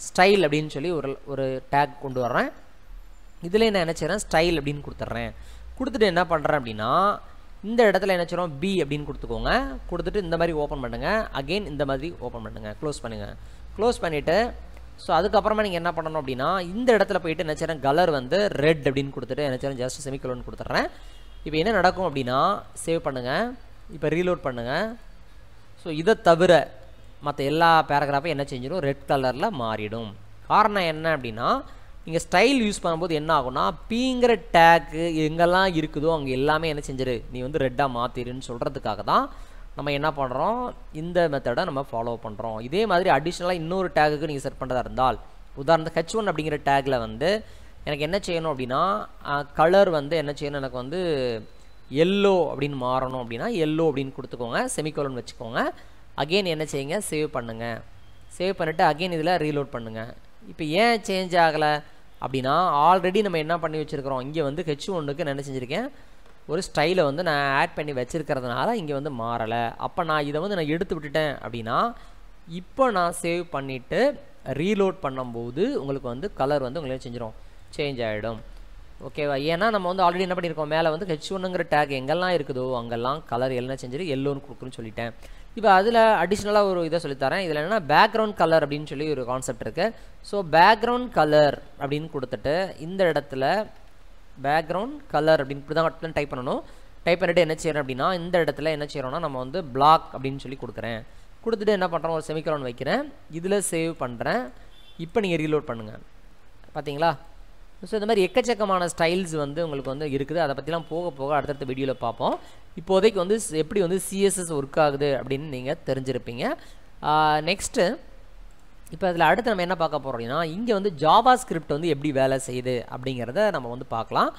[SPEAKER 1] ஸ்டைல் அப்படின்னு சொல்லி ஒரு டேக் கொண்டு வர்றேன். இதில் நான் என்ன செய்கிறேன், ஸ்டைல் அப்படின்னு கொடுத்துட்றேன். கொடுத்துட்டு என்ன பண்ணுறேன் அப்படின்னா இந்த இடத்துல என்ன செய்கிறோம், பி அப்படின்னு கொடுத்துக்கோங்க. கொடுத்துட்டு இந்த மாதிரி ஓப்பன் பண்ணுங்கள். அகெயின் இந்த மாதிரி ஓப்பன் பண்ணுங்கள், க்ளோஸ் பண்ணுங்கள். க்ளோஸ் பண்ணிவிட்டு ஸோ அதுக்கப்புறமா நீங்கள் என்ன பண்ணணும் அப்படின்னா இந்த இடத்துல போய்ட்டு என்ன செய்கிறேன், கலர் வந்து ரெட் அப்படின்னு கொடுத்துட்டு என்ன செய்கிறேன், ஜஸ்ட் செமிகோலன் கொடுத்துட்றேன். இப்போ என்ன நடக்கும் அப்படின்னா சேவ் பண்ணுங்கள், இப்போ ரீலோட் பண்ணுங்கள். ஸோ இதை தவிர மற்ற எல்லா பேராகிராஃபும் என்ன செஞ்சிடும், ரெட் கலரில் மாறிடும். காரணம் என்ன அப்படின்னா நீங்கள் ஸ்டைல் யூஸ் பண்ணும்போது என்ன ஆகும்னா பிங்கிற டேக்கு எங்கெல்லாம் இருக்குதோ அங்கே எல்லாமே என்ன செஞ்சிரு, நீ வந்து ரெட்டாக மாற்றிடுன்னு சொல்கிறதுக்காக தான் நம்ம என்ன பண்ணுறோம், இந்த மெத்தடை நம்ம ஃபாலோ பண்ணுறோம். இதே மாதிரி அடிஷ்னலாக இன்னொரு டேகுக்கு நீங்கள் செட் பண்ணுறதா இருந்தால் உதாரணத்துக்கு H1 அப்படிங்கிற டேக்கில் வந்து எனக்கு என்ன செய்யணும் அப்படின்னா கலர் வந்து என்ன செய்யணும், எனக்கு வந்து எல்லோ அப்படின்னு மாறணும் அப்படின்னா எல்லோ அப்படின்னு கொடுத்துக்கோங்க, செமிகோலன் வச்சுக்கோங்க. அகெயின் என்ன செய்யுங்க, சேவ் பண்ணுங்கள். சேவ் பண்ணிவிட்டு அகெயின் இதில் ரீலோட் பண்ணுங்கள். இப்போ ஏன் சேஞ்ச் ஆகலை அப்படின்னா ஆல்ரெடி நம்ம என்ன பண்ணி வச்சுருக்கிறோம், இங்கே வந்து H1க்கு நான் என்ன செஞ்சுருக்கேன், ஒரு ஸ்டைலை வந்து நான் ஆட் பண்ணி வச்சுருக்கிறதுனால இங்கே வந்து மாறலை. அப்போ நான் இதை வந்து நான் எடுத்து விட்டுட்டேன் அப்படின்னா இப்போ நான் சேவ் பண்ணிவிட்டு ரீலோட் பண்ணும்போது உங்களுக்கு வந்து கலர் வந்து உங்களுக்கு செஞ்சிடும், சேஞ்ச் ஆகிடும். ஓகேவா? ஏன்னா நம்ம வந்து ஆல்ரெடி என்ன பண்ணியிருக்கோம், மேலே வந்து H1ங்கிற டேக் எங்கெல்லாம் இருக்குதோ அங்கெல்லாம் கலர் என்ன செஞ்சிரு, எல்லோன்னு கொடுக்குன்னு சொல்லிட்டேன். இப்போ அதில் அடிஷ்னலாக ஒரு இதை சொல்லித்தரேன். இதில் என்னென்னா பேக்ரவுண்ட் கலர் அப்படின்னு சொல்லி ஒரு கான்செப்ட் இருக்குது. ஸோ பேக்ரவுண்ட் கலர் அப்படின்னு கொடுத்துட்டு இந்த இடத்துல பேக்ரவுண்ட் கலர் அப்படின்னு இப்படி தான் டைப் பண்ணணும். டைப் பண்ணிவிட்டு என்ன செய்கிறேன் அப்படின்னா இந்த இடத்துல என்ன செய்கிறோன்னா நம்ம வந்து பிளாக் அப்படின்னு சொல்லி கொடுக்குறேன். கொடுத்துட்டு என்ன பண்ணுறோம், ஒரு செமிகோலன் வைக்கிறேன், இதில் சேவ் பண்ணுறேன். இப்போ நீங்கள் ரீலோட் பண்ணுங்கள். பார்த்தீங்களா? ஸோ இந்த மாதிரி எக்கச்சக்கமான ஸ்டைல்ஸ் வந்து உங்களுக்கு வந்து இருக்குது. அதை பற்றிலாம் போக போக அடுத்தடுத்த வீடியோவில் பார்ப்போம். இப்போதைக்கு வந்து எப்படி வந்து சிஎஸ்எஸ் ஒர்க் ஆகுது அப்படின்னு நீங்கள் தெரிஞ்சிருப்பீங்க. நெக்ஸ்ட்டு இப்போ அதில் அடுத்து நம்ம என்ன பார்க்க போகிறோம் அப்படின்னா இங்கே வந்து ஜாவா ஸ்கிரிப்ட் வந்து எப்படி வேலை செய்யுது அப்படிங்கிறத நம்ம வந்து பார்க்கலாம்.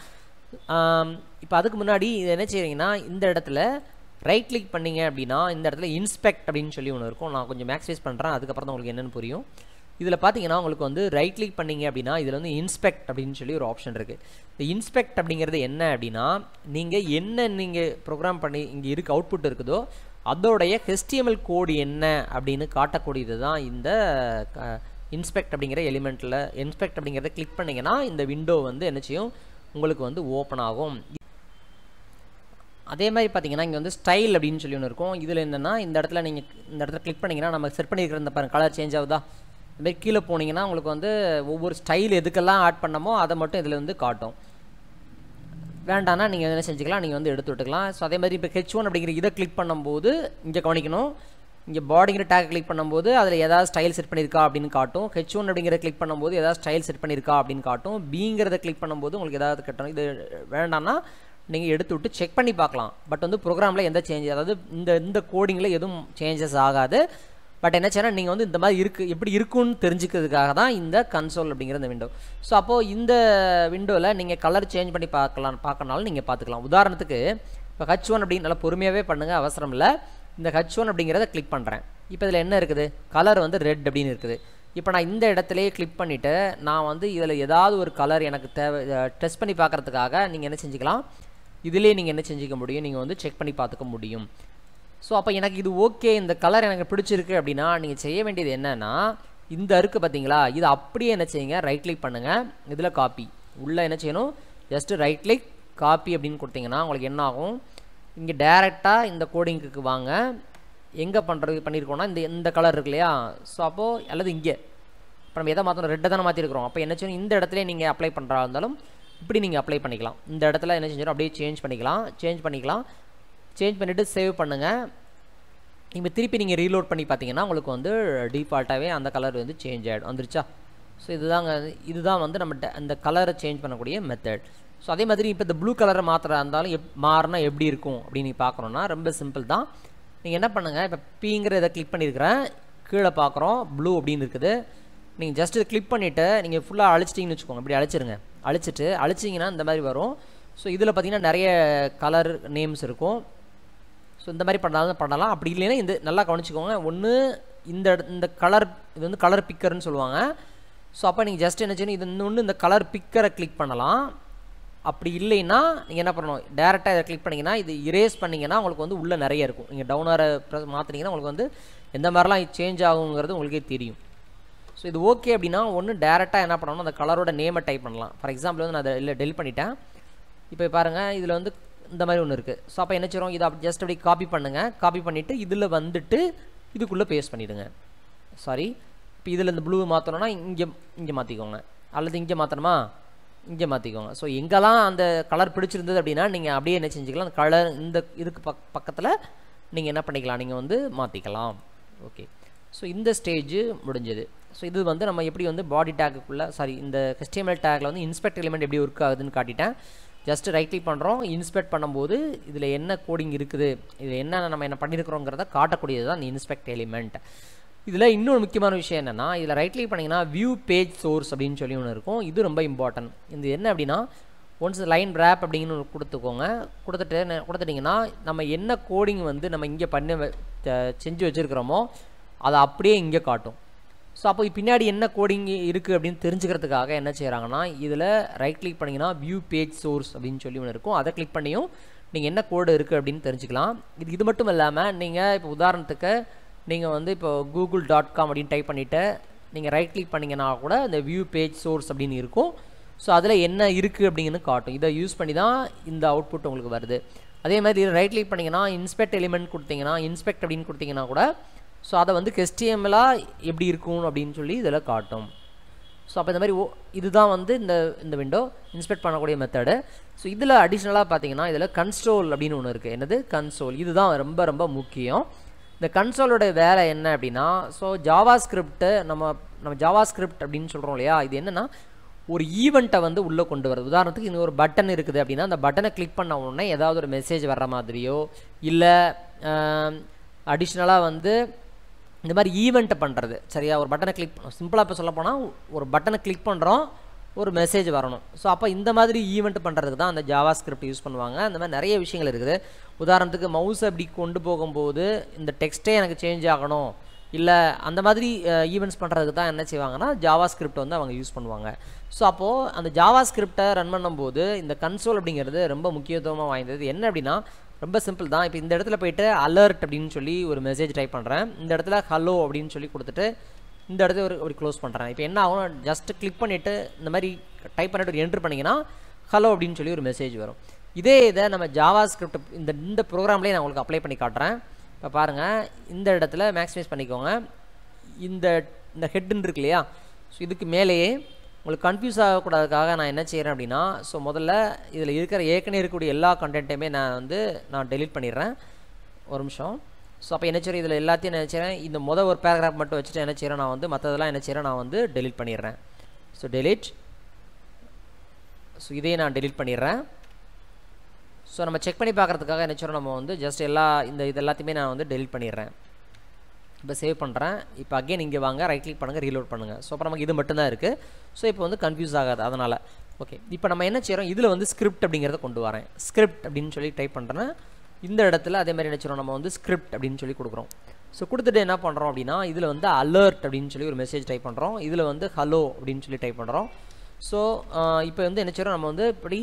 [SPEAKER 1] இப்போ அதுக்கு முன்னாடி இது என்ன செய்கிறீங்கன்னா இந்த இடத்துல ரைட் கிளிக் பண்ணிங்க அப்படின்னா இந்த இடத்துல இன்ஸ்பெக்ட் அப்படின்னு சொல்லி ஒன்று இருக்கும். நான் கொஞ்சம் மேக்ஸைஸ் பண்ணுறேன், அதுக்கப்புறம் தான் உங்களுக்கு என்னென்னு புரியும். இதில் பார்த்தீங்கன்னா உங்களுக்கு வந்து ரைட் கிளிக் பண்ணிங்க அப்படின்னா இதில் வந்து இன்ஸ்பெக்ட் அப்படின்னு சொல்லி ஒரு ஆப்ஷன் இருக்குது. இந்த இன்ஸ்பெக்ட் அப்படிங்கிறது என்ன அப்படின்னா நீங்கள் ப்ரோக்ராம் பண்ணி இங்கே இருக்க அவுட்புட் இருக்குதோ அதோடைய HTML கோடு என்ன அப்படின்னு காட்டக்கூடியது தான் இந்த இன்ஸ்பெக்ட் அப்படிங்கிற எலிமெண்ட்டில். இன்ஸ்பெக்ட் அப்படிங்கிறத கிளிக் பண்ணிங்கன்னா இந்த விண்டோ வந்து என்ன செய்யும், உங்களுக்கு வந்து ஓப்பன் ஆகும். அதே மாதிரி பார்த்தீங்கன்னா இங்கே வந்து ஸ்டைல் அப்படின்னு சொல்லி ஒன்று இருக்கும். இதில் என்னென்னா இந்த இடத்துல நீங்கள் இந்த இடத்துல கிளிக் பண்ணிங்கன்னா நம்ம செட் பண்ணியிருக்கிற இந்த பாருங்கள் கலர் சேஞ்ச் ஆகுதா. இந்த மாதிரி கீழே போனீங்கன்னா உங்களுக்கு வந்து ஒவ்வொரு ஸ்டைல் எதுக்கெல்லாம் ஆட் பண்ணமோ அதை மட்டும் இதில் வந்து காட்டும். வேண்டாம்னா நீங்கள் என்ன செஞ்சுக்கலாம், நீங்கள் வந்து எடுத்து விட்டுக்கலாம். ஸோ அதே மாதிரி இப்போ H1 அப்படிங்கிற இதை கிளிக் பண்ணும்போது இங்கே கவனிக்கணும், இங்கே பாடிங்கிற டேக் கிளிக் பண்ணும்போது அதில் ஏதாவது ஸ்டைல் செட் பண்ணியிருக்கா அப்படின்னு காட்டும். H1 அப்படிங்கிற கிளிக் பண்ணும்போது ஏதாவது ஸ்டைல் செட் பண்ணியிருக்கா அப்படின்னு காட்டும். பிங்கிறத கிளிக் பண்ணும்போது உங்களுக்கு ஏதாவது கட்டணும். இது வேண்டாம்னா நீங்கள் எடுத்து விட்டு செக் பண்ணி பார்க்கலாம். பட் வந்து ப்ரோக்ராமில் எந்த சேஞ்ச், அதாவது இந்த கோடிங்கில் எதுவும் சேஞ்சஸ் ஆகாது. பட் என்ன செய்யணும், நீங்கள் வந்து இந்த மாதிரி எப்படி இருக்குன்னு தெரிஞ்சுக்கிறதுக்காக தான் இந்த கன்சோல் அப்படிங்கிற இந்த விண்டோ. ஸோ அப்போது இந்த விண்டோவில் நீங்கள் கலர் சேஞ்ச் பண்ணி பார்க்கனாலும் நீங்கள் பார்த்துக்கலாம். உதாரணத்துக்கு இப்போ H1 அப்படின்னு நல்லா பொறுமையாகவே பண்ணுங்கள், அவசரம் இல்லை. இந்த H1 அப்படிங்கிறத கிளிக் பண்ணுறேன். இப்போ இதில் என்ன இருக்குது, கலர் வந்து ரெட் அப்படின்னு இருக்குது. இப்போ நான் இந்த இடத்துலையே கிளிக் பண்ணிவிட்டு நான் வந்து இதில் ஏதாவது ஒரு கலர் எனக்கு தேவை டெஸ்ட் பண்ணி பார்க்குறதுக்காக நீங்கள் என்ன செஞ்சுக்கலாம், இதிலே நீங்கள் என்ன செஞ்சுக்க முடியும், நீங்கள் வந்து செக் பண்ணி பார்த்துக்க முடியும். ஸோ அப்போ எனக்கு இது ஓகே, இந்த கலர் எனக்கு பிடிச்சிருக்கு அப்படின்னா நீங்கள் செய்ய வேண்டியது என்னென்னா இந்த இருக்குது பார்த்தீங்களா, இது அப்படியே என்ன செய்யுங்க, ரைட் கிளிக் பண்ணுங்கள், இதில் காப்பி உள்ளே என்ன செய்யணும், ஜஸ்ட்டு ரைட் கிளிக் காப்பி அப்படின்னு கொடுத்தீங்கன்னா உங்களுக்கு என்ன ஆகும், இங்கே டேரெக்டாக இந்த கோடிங்க்கு வாங்க. எங்கே பண்ணியிருக்கோன்னா இந்த கலர் இருக்கு இல்லையா. ஸோ அப்போது அல்லது இங்கே இப்போ நம்ம எதை மாற்றணும், ரெட்டை தானே மாற்றிருக்கிறோம். அப்போ என்ன செய்யணும், இந்த இடத்துல நீங்கள் அப்ளை பண்ணுறா இருந்தாலும் இப்படி நீங்கள் அப்ளை பண்ணிக்கலாம். இந்த இடத்துல என்ன செஞ்சிடும், அப்படியே சேஞ்ச் பண்ணிக்கலாம். சேஞ்ச் பண்ணிவிட்டு சேவ் பண்ணுங்கள். இப்போ திருப்பி நீங்கள் ரீலோட் பண்ணி பார்த்தீங்கன்னா உங்களுக்கு வந்து டிஃபால்ட்டாகவே அந்த கலர் வந்து சேஞ்ச் ஆகிடும், வந்துருச்சா. ஸோ இதுதான் வந்து நம்ம அந்த கலரை சேஞ்ச் பண்ணக்கூடிய மெத்தட். ஸோ அதே மாதிரி இப்போ இந்த ப்ளூ கலரை மாத்திரா இருந்தாலும் மாறினா எப்படி இருக்கும் அப்படின்னு நீங்கள் பார்க்குறோன்னா ரொம்ப சிம்பிள் தான். நீங்கள் என்ன பண்ணுங்கள், இப்போ பிங்கிற இதை கிளிக் பண்ணியிருக்கிறேன், கீழே பார்க்குறோம் ப்ளூ அப்படின்னு இருக்குது. நீங்கள் ஜஸ்ட் இதை கிளிக் பண்ணிவிட்டு நீங்கள் ஃபுல்லாக அழிச்சிட்டிங்கன்னு வச்சுக்கோங்க, இப்படி அழிச்சிங்கன்னா இந்த மாதிரி வரும். ஸோ இதில் பார்த்தீங்கன்னா நிறைய கலர் நேம்ஸ் இருக்கும். ஸோ இந்த மாதிரி பண்ணலாம். அப்படி இல்லைன்னா இந்த நல்லா கவனிச்சிக்கோங்க, ஒன்று இந்த கலர், இது வந்து கலர் பிக்கர்னு சொல்லுவாங்க. ஸோ அப்போ நீங்கள் ஜஸ்ட் என்ன செய்யணும், இது இன்னொன்று இந்த கலர் பிக்கரை கிளிக் பண்ணலாம். அப்படி இல்லைன்னா நீங்கள் என்ன பண்ணணும், டேரெக்டாக இதை கிளிக் பண்ணிங்கன்னா இது இரேஸ் பண்ணிங்கன்னா உங்களுக்கு வந்து உள்ளே நிறைய இருக்கும். நீங்கள் டவுனாரை மாற்றினீங்கன்னா உங்களுக்கு வந்து எந்த மாதிரிலாம் சேஞ்ச் ஆகுங்கிறது உங்களுக்கே தெரியும். ஸோ இது ஓகே அப்படின்னா ஒன்று டேரெக்டாக என்ன பண்ணணும், அந்த கலரோட நேமை டைப் பண்ணலாம். ஃபார் எக்ஸாம்பிள் வந்து நான் அதை இல்லை டெலிட் பண்ணிட்டேன். இப்போ பாருங்கள் இதில் வந்து இந்த மாதிரி ஒன்று இருக்குது. ஸோ அப்போ என்ன செய்கிறோம், இதை ஜஸ்ட் அப்படி காப்பி பண்ணுங்கள். காப்பி பண்ணிவிட்டு இதில் வந்துட்டு இதுக்குள்ளே பேஸ்ட் பண்ணிவிடுங்க. சாரி, இப்போ இதில் இந்த ப்ளூ மாற்றணும்னா இங்கே மாற்றிக்கோங்க, அல்லது இங்கே மாற்றணுமா இங்கே மாற்றிக்கோங்க. ஸோ எங்கெல்லாம் அந்த கலர் பிடிச்சிருந்தது அப்படின்னா நீங்கள் அப்படியே என்ன செஞ்சுக்கலாம், அந்த கலர் இதுக்கு பக்கத்தில் நீங்கள் என்ன பண்ணிக்கலாம், நீங்கள் வந்து மாற்றிக்கலாம். ஓகே, ஸோ இந்த ஸ்டேஜ் முடிஞ்சது. ஸோ இது வந்து நம்ம எப்படி வந்து பாடி டேக்குள்ளே இந்த HTML டேக்கில் வந்து இன்ஸ்பெக்ட் எலிமெண்ட் எப்படி ஒர்க் ஆகுதுன்னு காட்டிட்டேன். ஜஸ்ட் ரைட் கிளிக் பண்ணுறோம், இன்ஸ்பெக்ட் பண்ணும்போது இதில் என்ன கோடிங் இருக்குது, இதில் நம்ம என்ன பண்ணியிருக்கிறோங்கிறத காட்டக்கூடியது தான் இந்த இன்ஸ்பெக்ட் எலிமெண்ட். இதில் இன்னொரு முக்கியமான விஷயம் என்னென்னா, இதில் ரைட் கிளிக் பண்ணிங்கன்னா வியூ பேஜ் சோர்ஸ் அப்படின்னு சொல்லி ஒன்று இருக்கும். இது ரொம்ப இம்பார்ட்டன்ட். இது என்ன அப்படின்னா, ஒன்ஸ் லைன் ரேப் அப்படிங்கிற ஒன்று கொடுத்துட்டிங்கன்னா நம்ம என்ன கோடிங் வந்து நம்ம இங்கே செஞ்சு வச்சுருக்கிறோமோ அதை அப்படியே இங்கே காட்டும். ஸோ அப்போ பின்னாடி என்ன கோடிங் இருக்குது அப்படின்னு தெரிஞ்சுக்கிறதுக்காக என்ன செய்கிறாங்கன்னா, இதில் ரைட் கிளிக் பண்ணிங்கன்னா வியூ பேஜ் சோர்ஸ் அப்படின்னு சொல்லி ஒன்று இருக்கும். அதை கிளிக் பண்ணியும் நீங்கள் என்ன கோடு இருக்குது அப்படின்னு தெரிஞ்சுக்கலாம். இது மட்டும் இல்லாமல் நீங்கள் இப்போ உதாரணத்துக்கு நீங்கள் வந்து இப்போ google.com அப்படின்னு டைப் பண்ணிவிட்டு நீங்கள் ரைட் கிளிக் பண்ணிங்கன்னா கூட இந்த வியூ பேஜ் சோர்ஸ் அப்படின்னு இருக்கும். ஸோ அதில் என்ன இருக்குது அப்படிங்கிறது காட்டும். இதை யூஸ் பண்ணி தான் இந்த அவுட்புட் உங்களுக்கு வருது. அதே மாதிரி இதை ரைட் கிளிக் பண்ணிங்கன்னா இன்ஸ்பெக்ட் எலிமெண்ட் கொடுத்தீங்கன்னா இன்ஸ்பெக்ட் அப்படின்னு கொடுத்தீங்கன்னா கூட ஸோ அதை வந்து HTML-ஆக எப்படி இருக்கும் அப்படின்னு சொல்லி இதில் காட்டும். ஸோ அப்போ இந்த மாதிரி இதுதான் வந்து இந்த விண்டோ இன்ஸ்பெக்ட் பண்ணக்கூடிய மெத்தடு. ஸோ இதில் அடிஷ்னலாக பார்த்தீங்கன்னா இதில் கன்சோல் அப்படின்னு ஒன்று இருக்குது. என்னது கன்சோல், இதுதான் ரொம்ப ரொம்ப முக்கியம். இந்த கன்சோலோட வேலை என்ன அப்படின்னா ஸோ ஜாவா ஸ்கிரிப்ட்டு நம்ம ஜாவா ஸ்கிரிப்ட் அப்படின்னு சொல்கிறோம் இல்லையா, இது என்னென்னா ஒரு ஈவெண்ட்டை வந்து உள்ளே கொண்டு வருது. உதாரணத்துக்கு இன்னும் ஒரு பட்டன் இருக்குது அப்படின்னா அந்த பட்டனை கிளிக் பண்ண உடனே ஏதாவது ஒரு மெசேஜ் வர்ற மாதிரியோ இல்லை அடிஷ்னலாக வந்து இந்த மாதிரி ஈவெண்ட்டை பண்ணுறது. சரியா, ஒரு பட்டனை கிளிக் சிம்பிளாக இப்போ சொல்ல போனால் ஒரு பட்டனை கிளிக் பண்ணுறோம், ஒரு மெசேஜ் வரணும். ஸோ அப்போ இந்த மாதிரி ஈவெண்ட் பண்ணுறதுக்கு தான் அந்த ஜாவா ஸ்கிரிப்ட் யூஸ் பண்ணுவாங்க. அந்த மாதிரி நிறைய விஷயங்கள் இருக்குது. உதாரணத்துக்கு மவுஸ் அப்படி கொண்டு போகும்போது இந்த டெக்ஸ்ட்டே எனக்கு சேஞ்ச் ஆகணும் இல்லை அந்த மாதிரி ஈவெண்ட்ஸ் பண்ணுறதுக்கு தான் என்ன செய்வாங்கன்னா ஜாவா ஸ்கிரிப்ட் வந்து அவங்க யூஸ் பண்ணுவாங்க. ஸோ அப்போது அந்த ஜாவா ஸ்கிரிப்டை ரன் பண்ணும்போது இந்த கன்சோல் அப்படிங்கிறது ரொம்ப முக்கியத்துவமாக வாய்ந்தது. என்ன அப்படின்னா ரொம்ப சிம்பிள் தான். இப்போ இந்த இடத்துல போய்ட்டு அலர்ட் அப்படின்னு சொல்லி ஒரு மெசேஜ் டைப் பண்ணுறேன். இந்த இடத்துல ஹலோ அப்படின்னு சொல்லி கொடுத்துட்டு இந்த இடத்துல ஒரு க்ளோஸ் பண்ணுறேன். இப்போ என்ன ஆகும், ஜஸ்ட் கிளிக் பண்ணிவிட்டு இந்த மாதிரி டைப் பண்ணிவிட்டு ஒரு என்ட்ரு பண்ணிங்கன்னா ஹலோ அப்படின்னு சொல்லி ஒரு மெசேஜ் வரும். இதே இதை நம்ம ஜாவா ஸ்கிரிப்ட் இந்த ப்ரோக்ராம்லேயே நான் உங்களுக்கு அப்ளை பண்ணி காட்டுறேன். இப்போ பாருங்கள், இந்த இடத்துல மேக்ஸிமைஸ் பண்ணிக்கோங்க. இந்த ஹெட்டுன்னு இருக்கு இல்லையா, ஸோ இதுக்கு மேலேயே உங்களுக்கு கன்ஃபியூஸ் ஆகக்கூடாதுக்காக நான் என்ன செய்கிறேன் அப்படின்னா ஸோ முதல்ல இதில் இருக்கிற ஏற்கனவே இருக்கக்கூடிய எல்லா கண்டென்ட்டையுமே நான் டெலீட் பண்ணிடுறேன். ஒரு நிமிஷம். ஸோ அப்போ என்ன செய்கிறேன், இதில் எல்லாத்தையும் என்ன செய்கிறேன், இந்த ஒரு பேராகிராஃப் மட்டும் வச்சுட்டு என்ன செய்கிறேன் நான் வந்து மற்றதெல்லாம் என்ன செய்கிறேன் நான் வந்து டெலீட் பண்ணிடுறேன். So delete. ஸோ இதையே நான் டெலீட் பண்ணிடுறேன். ஸோ நம்ம செக் பண்ணி பார்க்குறதுக்காக என்ன செய்கிறோம், நம்ம வந்து ஜஸ்ட் இது எல்லாத்தையுமே நான் வந்து டெலீட் பண்ணிடுறேன். இப்போ சேவ் பண்ணுறேன். இப்போ அகைன் இங்கே வாங்க, ரைட் கிளிக் பண்ணுங்கள், ரீலோட் பண்ணுங்கள். ஸோ அப்போ நமக்கு இது மட்டும்தான் இருக்குது. ஸோ இப்போ வந்து கன்ஃபியூஸ் ஆகாது அதனால். ஓகே, இப்போ நம்ம என்ன செய்கிறோம், இதில் வந்து ஸ்கிரிப்ட் அப்படிங்கிறத கொண்டு வரேன். ஸ்கிரிப்ட் அப்படின்னு சொல்லி டைப் பண்ணுறேன். இந்த இடத்துல அதே மாதிரி என்ன செய்கிறோம், நம்ம வந்து ஸ்கிரிப்ட் அப்படின்னு சொல்லி கொடுக்குறோம். ஸோ கொடுத்துட்டு என்ன பண்ணுறோம் அப்படின்னா இதில் வந்து அலர்ட் அப்படின்னு சொல்லி ஒரு மெசேஜ் டைப் பண்ணுறோம். இதில் வந்து ஹலோ அப்படின்னு சொல்லி டைப் பண்ணுறோம். ஸோ இப்போ வந்து என்ன செய்கிறோம், நம்ம வந்து இப்படி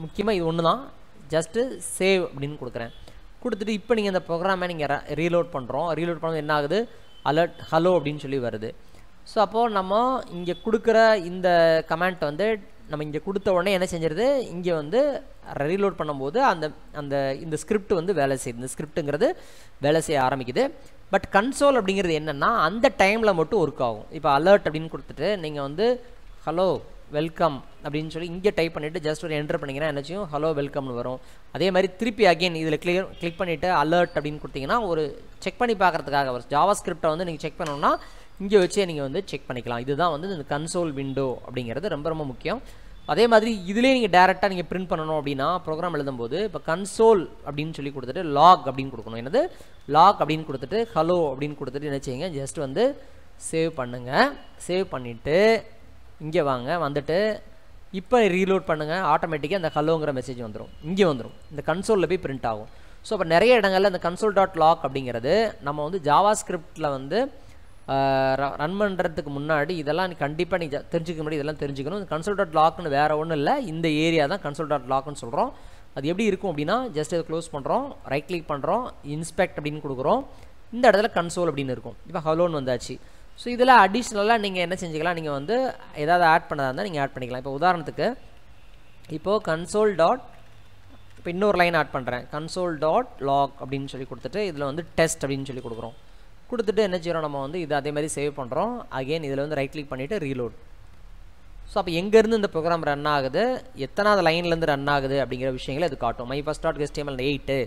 [SPEAKER 1] முக்கியமாக இது ஒன்று தான், ஜஸ்ட்டு சேவ் அப்படின்னு கொடுக்குறேன். கொடுத்துட்டு இப்போ நீங்கள் இந்த ப்ரோக்ராமை நீங்கள் ரீலோட் பண்ணுறோம். ரீலோட் பண்ணுறது என்ன ஆகுது, அலர்ட் ஹலோ அப்படின்னு சொல்லி வருது. ஸோ அப்போது நம்ம இங்கே கொடுக்குற இந்த கமெண்ட் வந்து நம்ம இங்கே கொடுத்த உடனே என்ன செஞ்சிருது, இங்கே வந்து ரீலோட் பண்ணும்போது இந்த ஸ்கிரிப்ட் வந்து வேலை செய்யுது. இந்த ஸ்கிரிப்ட்டுங்கிறது வேலை செய்ய ஆரம்பிக்குது. பட் கன்சோல் அப்படிங்கிறது என்னென்னா அந்த டைமில் மட்டும் ஒர்க் ஆகும். இப்போ அலர்ட் அப்படின்னு கொடுத்துட்டு நீங்கள் வந்து ஹலோ வெல்கம் அப்படின்னு சொல்லி இங்கே டைப் பண்ணிவிட்டு ஜஸ்ட் ஒரு என்டர் பண்ணிங்கன்னா என்ன செய்யும், ஹலோ வெல்கம்னு வரும். அதே மாதிரி திருப்பி அகைன் இதில் கிளிக் பண்ணிவிட்டு அலர்ட் அப்படின்னு கொடுத்தீங்கன்னா ஒரு செக் பண்ணி பார்க்குறதுக்காக ஒரு ஜாவா ஸ்கிரிப்டை வந்து நீங்கள் செக் பண்ணணும்னா இங்கே வச்சே நீங்கள் வந்து செக் பண்ணிக்கலாம். இதுதான் வந்து இந்த கன்சோல் விண்டோ அப்படிங்கிறது ரொம்ப ரொம்ப முக்கியம். அதே மாதிரி இதிலே நீங்கள் டேரெக்டாக நீங்கள் பிரிண்ட் பண்ணணும் அப்படின்னா ப்ரோக்ராம் எழுதும்போது இப்போ கன்சோல் அப்படின்னு சொல்லி கொடுத்துட்டு லாக் அப்படின்னு கொடுக்கணும். என்னது லாக் அப்படின்னு கொடுத்துட்டு ஹலோ அப்படின்னு கொடுத்துட்டு என்ன செய்யுங்க, ஜஸ்ட் வந்து சேவ் பண்ணுங்கள். சேவ் பண்ணிவிட்டு இங்கே வாங்க, வந்துட்டு இப்போ ரீலோட் பண்ணுங்கள். ஆட்டோமேட்டிக்காக அந்த ஹலோங்கிற மெசேஜ் வந்துடும், இங்கே வந்துடும், இந்த கன்சோலில் போய் பிரிண்ட் ஆகும். ஸோ அப்போ நிறைய இடங்களில் இந்த கன்சோல் டாட் லாக் அப்படிங்கிறது நம்ம வந்து ஜாவா ஸ்கிரிப்டில் வந்து ரன் பண்ணுறதுக்கு முன்னாடி இதெல்லாம் கண்டிப்பாக நீங்கள் தெரிஞ்சுக்க முன்னாடி இதெல்லாம் தெரிஞ்சுக்கணும். இந்த கன்சோல் டாட் லாக்னு வேறு ஒன்றும் இல்லை, இந்த ஏரியா தான் கன்சோல் டாட் லாக்னு சொல்கிறோம். அது எப்படி இருக்கும் அப்படின்னா ஜஸ்ட் இதை க்ளோஸ் பண்ணுறோம், ரைட் கிளிக் பண்ணுறோம், இன்ஸ்பெக்ட் அப்படின்னு கொடுக்குறோம். இந்த இடத்துல கன்சோல் அப்படின்னு இருக்கும். இப்போ ஹலோன்னு வந்தாச்சு. ஸோ இதில் அடிஷ்னலாக நீங்கள் என்ன செஞ்சுக்கலாம், நீங்கள் வந்து ஏதாவது ஆட் பண்ணதாக இருந்தால் நீங்கள் ஆட் பண்ணிக்கலாம். இப்போ உதாரணத்துக்கு இப்போது கன்சோல் டாட் இப்போ இன்னொரு லைன் ஆட் பண்ணுறேன், கன்சோல் டாட் லாக் அப்படின்னு சொல்லி கொடுத்துட்டு இதில் வந்து டெஸ்ட் அப்படின்னு சொல்லி கொடுக்குறோம். கொடுத்துட்டு என்ன செய்கிறோம், நம்ம வந்து இது அதே மாதிரி சேவ் பண்ணுறோம். அகெயின் இதில் வந்து ரைட் கிளிக் பண்ணிவிட்டு ரீலோட். ஸோ அப்போ எங்கேருந்து இந்த ப்ரோக்ராம் ரன் ஆகுது, எத்தனாவது லைன்லேருந்து ரன் ஆகுது அப்படிங்கிற விஷயங்களை இது காட்டும். My first dot HTML 8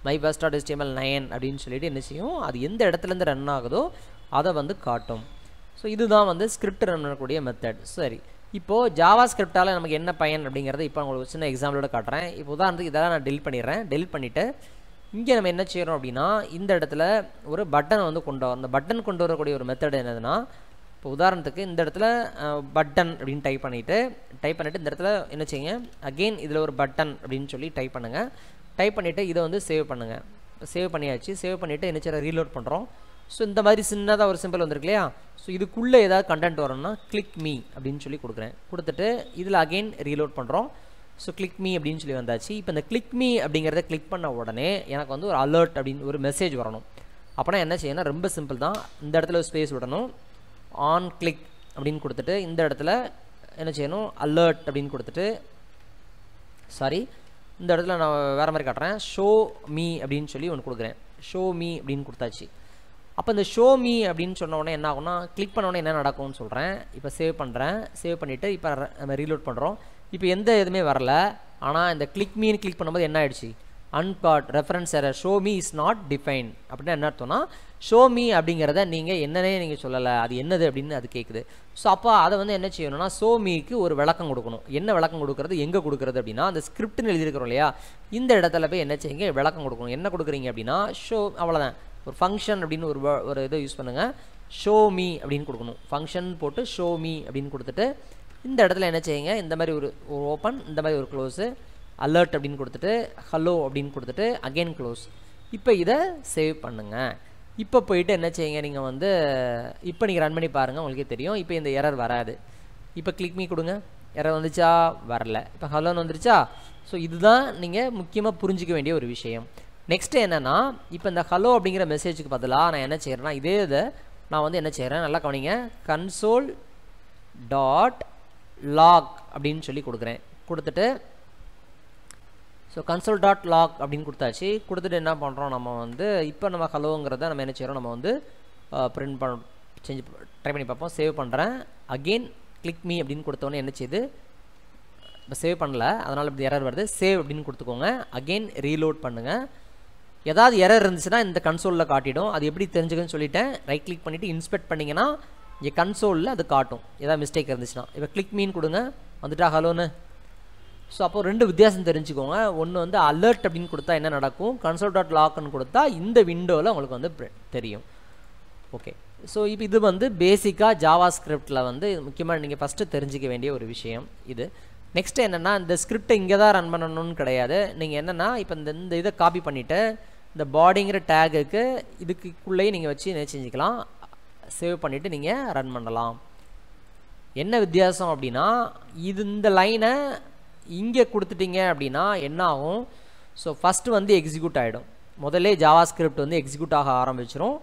[SPEAKER 1] my first dot HTML 9 அப்படின்னு சொல்லிட்டு என்ன செய்யும், அது எந்த இடத்துலேருந்து ரன் ஆகுதோ அதை வந்து காட்டும். ஸோ இதுதான் வந்து ஸ்கிரிப்ட் ரன் பண்ணக்கூடிய மெத்தட். சரி, இப்போது ஜாவா ஸ்கிரிப்டால் நமக்கு என்ன பயன் அப்படிங்கிறத இப்போ உங்களுக்கு சின்ன எக்ஸாம்பிளோட காட்டுறேன். இப்போ உதாரணத்துக்கு இதெல்லாம் நான் டெலிட் பண்ணிடுறேன். டெலிட் பண்ணிவிட்டு இங்கே நம்ம என்ன செய்கிறோம் அப்படின்னா இந்த இடத்துல ஒரு பட்டன் வந்து கொண்டு வரோம். அந்த பட்டன் கொண்டு வரக்கூடிய ஒரு மெத்தட் என்னதுன்னா இப்போ உதாரணத்துக்கு இந்த இடத்துல பட்டன் அப்படின்னு டைப் பண்ணிவிட்டு இந்த இடத்துல என்ன செய்யுங்க, அகெயின் இதில் ஒரு பட்டன் அப்படின்னு சொல்லி டைப் பண்ணுங்கள். டைப் பண்ணிவிட்டு இதை வந்து சேவ் பண்ணுங்கள். சேவ் பண்ணியாச்சு. சேவ் பண்ணிவிட்டு என்ன செய்ய ரீலோட் பண்ணுறோம். ஸோ இந்த மாதிரி சின்னதாக ஒரு சிம்பிள் வந்துருக்கு இல்லையா, ஸோ இதுக்குள்ளே ஏதாவது கண்டென்ட் வரணும்னா கிளிக் மீ அப்படின்னு சொல்லி கொடுக்குறேன். கொடுத்துட்டு இதில் அகெயின் ரீலோட் பண்ணுறோம். ஸோ கிளிக் மீ அப்படின்னு சொல்லி வந்தாச்சு. இப்போ இந்த கிளிக் மீ அப்படிங்கிறத கிளிக் பண்ண உடனே எனக்கு வந்து ஒரு அலர்ட் அப்படின்னு ஒரு மெசேஜ் வரணும். அப்போனா என்ன செய்யணும், ரொம்ப சிம்பிள் தான். இந்த இடத்துல ஸ்பேஸ் விடணும், ஆன் கிளிக் அப்படின்னு கொடுத்துட்டு இந்த இடத்துல என்ன செய்யணும் alert அப்படின்னு கொடுத்துட்டு சாரி இந்த இடத்துல நான் வேறு மாதிரி காட்டுறேன் ஷோ மீ அப்படின்னு சொல்லி ஒன்று கொடுக்குறேன் ஷோ மீ அப்படின்னு கொடுத்தாச்சு அப்போ இந்த ஷோ மீ அப்படின்னு சொன்ன உடனே என்ன ஆகும்னா கிளிக் பண்ண உடனே என்ன நடக்கும்னு சொல்கிறேன் இப்போ சேவ் பண்ணுறேன் சேவ் பண்ணிவிட்டு இப்போ நம்ம ரீலோட் பண்ணுறோம் இப்போ எந்த எதுவுமே வரல ஆனால் இந்த கிளிக் மீன்னு கிளிக் பண்ணும்போது என்ன ஆயிடுச்சு அன்காட் reference error show me is not define அப்படின்னா என்ன அர்த்தம்னா ஷோ மீ அப்படிங்கிறத நீங்கள் என்னன்னே நீங்கள் சொல்லலை அது என்னது அப்படின்னு அது கேட்குது ஸோ அப்போ அதை வந்து என்ன செய்யணும்னா ஷோ மீக்கு ஒரு விளக்கம் கொடுக்கணும் என்ன விளக்கம் கொடுக்குறது எங்கே கொடுக்குறது அப்படின்னா அந்த ஸ்கிரிப்ட்னு எழுதியிருக்கிறோம் இல்லையா இந்த இடத்துல போய் என்ன செய்யுங்க விளக்கம் கொடுக்கணும் என்ன கொடுக்குறீங்க அப்படின்னா ஷோ அவ்வளோதான் ஒரு ஃபங்க்ஷன் அப்படின்னு ஒரு இதை யூஸ் பண்ணுங்கள் ஷோ மீ அப்படின்னு கொடுக்கணும் ஃபங்க்ஷன் போட்டு ஷோ மீ அப்படின்னு கொடுத்துட்டு இந்த இடத்துல என்ன செய்யுங்க இந்த மாதிரி ஒரு ஓப்பன் இந்த மாதிரி ஒரு க்ளோஸு அலர்ட் அப்படின்னு கொடுத்துட்டு ஹலோ அப்படின்னு கொடுத்துட்டு அகெயின் க்ளோஸ் இப்போ இதை சேவ் பண்ணுங்கள் இப்போ போயிட்டு என்ன செய்யுங்க நீங்கள் வந்து இப்போ நீங்கள் ரன் பண்ணி பாருங்கள் உங்களுக்கே தெரியும் இப்போ இந்த எரர் வராது இப்போ கிளிக் மீ கொடுங்க எரர் வந்துச்சா வரல இப்போ ஹலோன்னு வந்துருச்சா ஸோ இதுதான் நீங்கள் முக்கியமாக புரிஞ்சிக்க வேண்டிய ஒரு விஷயம் நெக்ஸ்ட்டு என்னென்னா இப்போ இந்த ஹலோ அப்படிங்கிற மெசேஜுக்கு பதிலாக நான் என்ன செய்கிறேன்னா இதே இதை நான் வந்து என்ன செய்கிறேன் நல்லா கவனிங்க கன்சோல் டாட் லாக் அப்படின்னு சொல்லி கொடுக்குறேன் கொடுத்துட்டு ஸோ கன்சோல் டாட் லாக் அப்படின்னு கொடுத்தாச்சு கொடுத்துட்டு என்ன பண்ணுறோம் நம்ம வந்து இப்போ நம்ம ஹலோங்கிறத நம்ம என்ன செய்கிறோம் நம்ம வந்து பிரிண்ட் சேஞ்ச் ட்ரை பண்ணி பார்ப்போம் சேவ் பண்ணுறேன் அகெயின் கிளிக் மீ அப்படின்னு கொடுத்தோன்னே என்ன செய்யுது இப்போ சேவ் பண்ணல அதனால் இப்படி எரர் வருது சேவ் அப்படின்னு கொடுத்துக்கோங்க அகெயின் ரீலோட் பண்ணுங்கள் ஏதாவது எரர் இருந்துச்சுன்னா இந்த கன்சோலில் காட்டிடும் அது எப்படி தெரிஞ்சுக்கன்னு சொல்லிட்டேன் ரைட் கிளிக் பண்ணிவிட்டு இன்ஸ்பெக்ட் பண்ணிங்கன்னா இங்கே கன்சோலில் அது காட்டும் ஏதாவது மிஸ்டேக் இருந்துச்சுன்னா இப்போ கிளிக் மீன் கொடுங்க வந்துட்டா ஹலோன்னு ஸோ அப்போ ரெண்டு வித்தியாசம் தெரிஞ்சுக்கோங்க ஒன்று வந்து அலர்ட் அப்படின்னு கொடுத்தா என்ன நடக்கும் கன்சோல் டாட் லாக்னு கொடுத்தா இந்த விண்டோவில் உங்களுக்கு வந்து தெரியும் ஓகே ஸோ இப்போ இது வந்து பேசிக்காக ஜாவா ஸ்கிரிப்டில் வந்து முக்கியமாக நீங்கள் ஃபஸ்ட்டு தெரிஞ்சிக்க வேண்டிய ஒரு விஷயம் இது நெக்ஸ்ட்டு என்னென்னா இந்த ஸ்கிரிப்டை இங்கே தான் ரன் பண்ணணும்னு கிடையாது நீங்கள் என்னென்னா இப்போ இந்த இதை காப்பி பண்ணிவிட்டு இந்த பாடிங்கிற டேகுக்கு இதுக்குள்ளேயே நீங்கள் வச்சு என்ன செஞ்சுக்கலாம் சேவ் பண்ணிவிட்டு நீங்கள் ரன் பண்ணலாம் என்ன வித்தியாசம் அப்படின்னா இந்த லைனை இங்கே கொடுத்துட்டீங்க அப்படின்னா என்ன ஆகும் ஸோ ஃபஸ்ட்டு வந்து எக்ஸிக்யூட் ஆகிடும் முதல்ல ஜாவா ஸ்கிரிப்ட் வந்து எக்ஸிக்யூட் ஆக ஆரம்பிச்சிடும்